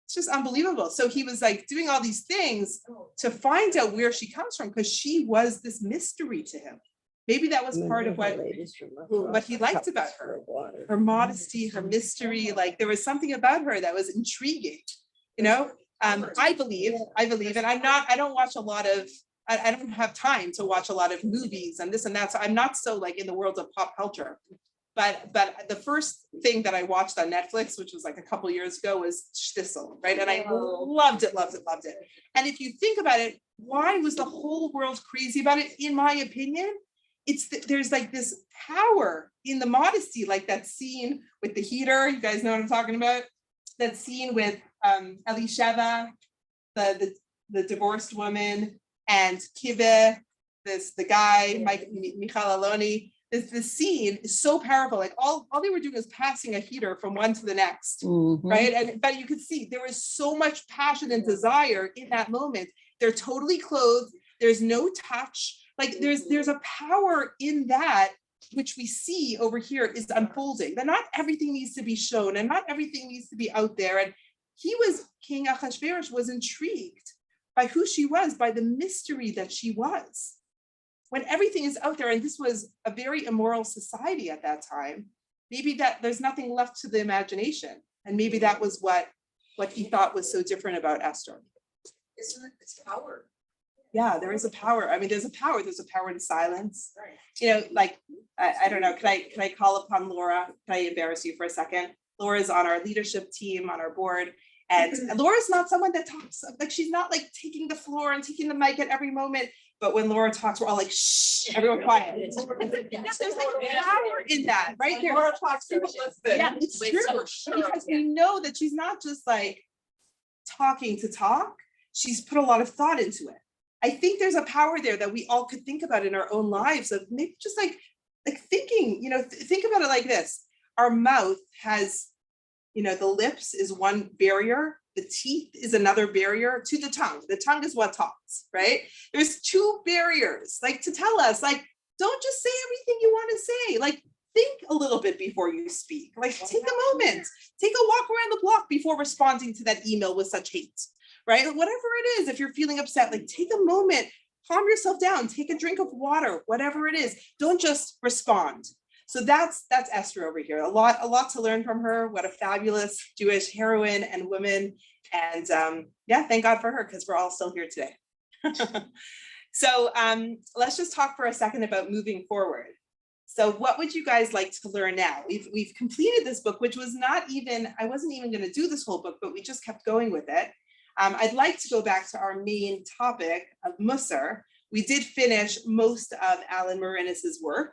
It's just unbelievable. So he was like doing all these things to find out where she comes from because she was this mystery to him. Maybe that was part of what he liked about her. Her modesty, her mystery, like there was something about her that was intriguing, you know? I believe, and I don't watch a lot of, I don't have time to watch a lot of movies and this and that. So I'm not so like in the world of pop culture. But the first thing that I watched on Netflix, which was like a couple years ago, was Shtisel, right? And I loved it. And if you think about it, why was the whole world crazy about it? In my opinion, there's like this power in the modesty, like that scene with the heater. You guys know what I'm talking about? That scene with Elisheva, the divorced woman, and Kive, the guy, Michal Aloni. This scene is so powerful. Like all they were doing was passing a heater from one to the next, Mhm. right? But you could see there was so much passion and desire in that moment. They're totally clothed. There's no touch. Like there's a power in that which we see over here is unfolding. That not everything needs to be shown and not everything needs to be out there. And King Ahasuerus was intrigued by who she was, by the mystery that she was. when everything is out there, and this was a very immoral society at that time, maybe that there's nothing left to the imagination. And maybe that was what he thought was so different about Esther. Isn't it, it's power. Yeah, there is a power. I mean, there's a power in silence. You know, like, I don't know, can I call upon Laura? Can I embarrass you for a second? Laura's on our leadership team, on our board. And Laura's not someone that talks, like, she's not like taking the floor and taking the mic at every moment. But when Laura talks, we're all like, shh, everyone quiet. There's like power in that, right there. Laura talks, people listen. Yeah, it's true, because we know that she's not just like talking to talk, she's put a lot of thought into it. I think there's a power there that we all could think about in our own lives of maybe just like thinking, you know, think about it like this. Our mouth has, you know, the lips is one barrier, the teeth is another barrier to the tongue. The tongue is what talks, right? There's two barriers, like, to tell us, like, don't just say everything you want to say, like, think a little bit before you speak, like, take a moment, take a walk around the block before responding to that email with such hate. Right? Whatever it is, if you're feeling upset, like, take a moment, calm yourself down, take a drink of water, whatever it is. Don't just respond. So that's Esther over here. A lot to learn from her. What a fabulous Jewish heroine and woman. And yeah, thank God for her, because we're all still here today. So let's just talk for a second about moving forward. So what would you guys like to learn now? We've completed this book, which was not even, I wasn't even going to do this whole book, but we just kept going with it. I'd like to go back to our main topic of Musar. We did finish most of Alan Marinis's work,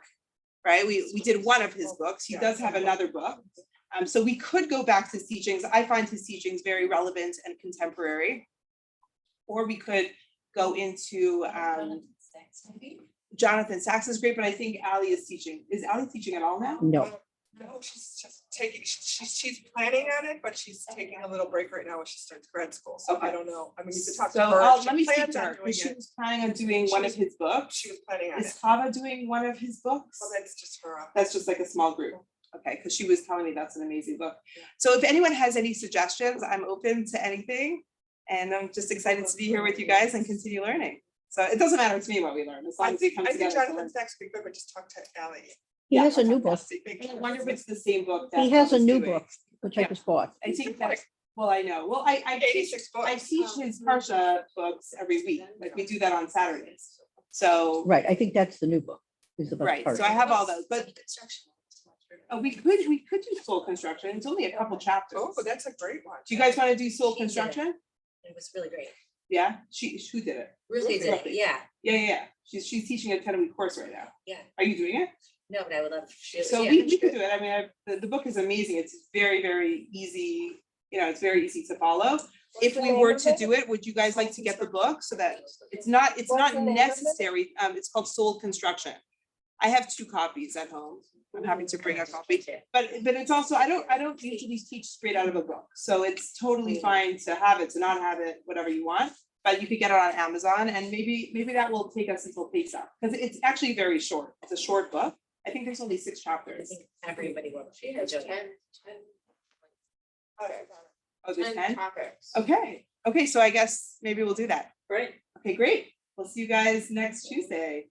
right? We did one of his books. He does have another book. So we could go back to his teachings. I find his teachings very relevant and contemporary. Or we could go into Jonathan Sacks is great, but I think Ali is teaching. Is Ali teaching at all now? No. No, she's just taking, she's planning on it, but she's taking a little break right now when she starts grad school. So I don't know. I mean, you could talk to So her. let She me speak plans to on her, doing because she it. was planning on doing one of his books. She was planning on it. Is Chava doing one of his books? Well, that's just her. That's just like a small group. Okay, because she was telling me that's an amazing book. So if anyone has any suggestions, I'm open to anything. And I'm just excited to be here with you guys and continue learning. So it doesn't matter to me what we learn, as long I as we think come together. to Jonathan learn. Sacks would be good, but just talk to Ally. He has a new book. I wonder if it's the same book. He that has a Chava's new doing. book, which I just bought. I think that's, well, I know. Well, I teach 86 books. I teach his Parsha books every week. Like, we do that on Saturdays. So, Right, I think that's the new book. Is the best right, part. so I have all those, but we could do soul construction. It's only a couple chapters. Oh, but that's a great one. Do you guys want to do soul She did it. construction? It was really great. Yeah, who did it? Ruthie did it, yeah, Yeah. She's teaching a 10-week course right now. yeah. Are you doing it? No, but I would love. So we could do it. I mean, the book is amazing. It's very, very easy. You know, it's very easy to follow. If we were to do it, would you guys like to get the book so that it's not necessary? It's called Soul Construction. I have 2 copies at home. I'm happy to bring a copy, but it's also, I don't usually teach straight out of a book. So it's totally fine to have it, to not have it, whatever you want. But you could get it on Amazon, and maybe that will take us until Pesach, because it's actually very short. It's a short book. I think there's only 6 I chapters. think everybody will. enjoy it. Oh, there's 10? topics. Okay, so I guess maybe we'll do that. Great. Okay, great. We'll see you guys next Tuesday.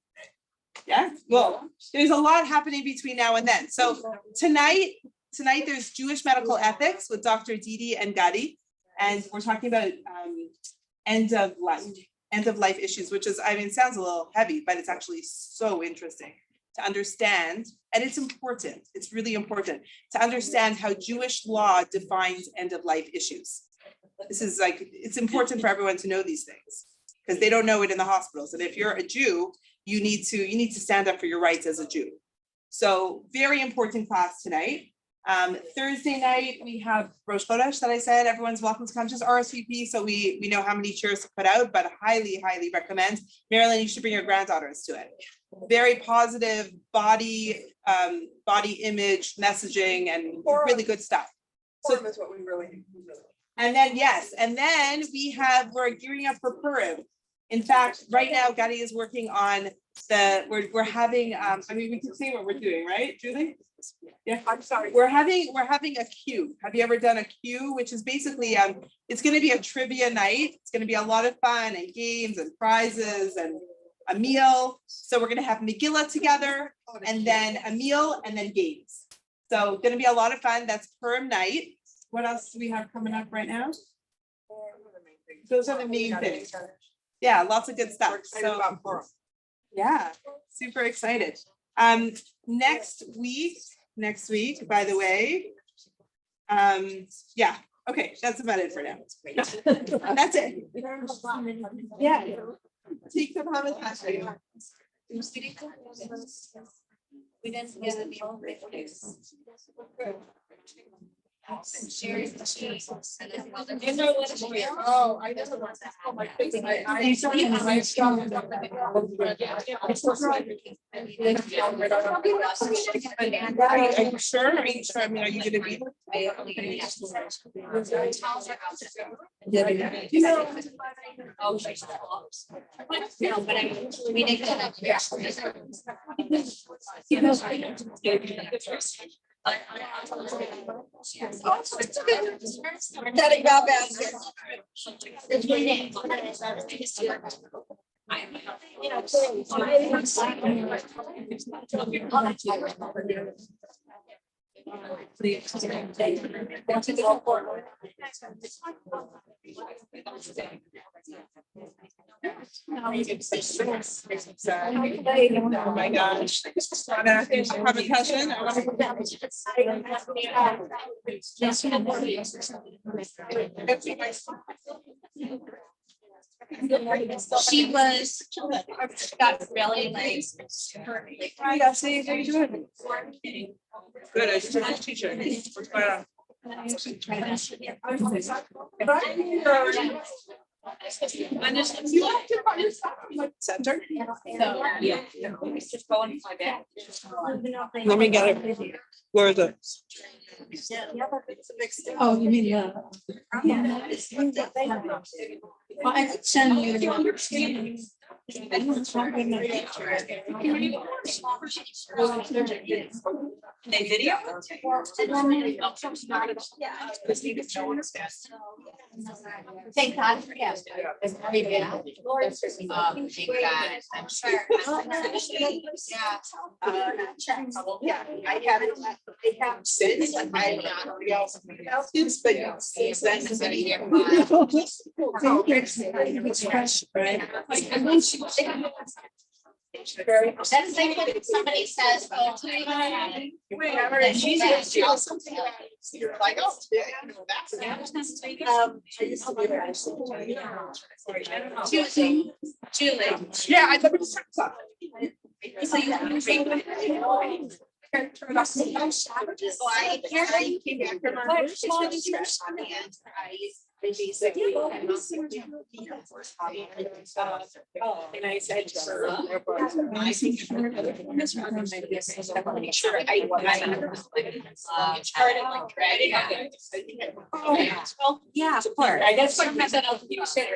Yeah, well, there's a lot happening between now and then. So tonight there's Jewish medical ethics with Dr. Didi and Gadi. And we're talking about end of life issues, which is, I mean, sounds a little heavy, but it's actually so interesting to understand. And it's important. It's really important to understand how Jewish law defines end of life issues. This is like, it's important for everyone to know these things, because they don't know it in the hospitals. And if you're a Jew, you need to stand up for your rights as a Jew. So very important class tonight. Thursday night, we have Rosh Chodesh that I said, everyone's welcome to come, just RSVP, so we know how many chairs to put out, but highly recommend. Marilyn, you should bring your granddaughters to it. Very positive body image messaging and really good stuff. Forum is what we really need. And then we're gearing up for Purim. In fact, right now, Gadi is working on we're having, I mean, we can say what we're doing, right, Julie? Yeah, I'm sorry. we're having a Q. Have you ever done a Q? Which is basically, it's gonna be a trivia night. It's gonna be a lot of fun and games and prizes and a meal. So we're gonna have Megillah together and then a meal and then games. So gonna be a lot of fun. That's Purim night. What else do we have coming up right now? Those are the main things. Yeah, lots of good stuff. We're excited So about Purim. yeah, super excited. Next week, by the way. Yeah, okay, that's about it for now. That's it. Yeah. Take some hummus. We didn't get any old Sharing the cheese and then other. You know what? Oh, I never want to. Oh, my face, Are you sure? Are you sure? I mean, are you gonna be? Oh, she's close. No, but I, we didn't get up here. Daddy Bob Astor. It's my name. Oh my gosh. Have a question? She was, got really like. Hi, Dusty, how you doing? Good, I just finished teaching. What's going on? Center? So, yeah. Just go and find out. Let me get it. Where is it? Oh, you mean, well, I could send you. They video? Thank God for him. Thank God, I'm sure. Yeah, I haven't, I have since, I don't know anybody else is, but since then, it's been a year. It's fresh, right? That's like when somebody says, oh. She also. You're like, oh, yeah, you know, that's. I used to be there. Julie. Yeah, I never said so. So you have to drink. I came back from our. It's really stressed on the end. I basically. And I said to her. I think. Sure, I started like dreading. Oh, yeah, of course. I guess Sometimes I don't, you said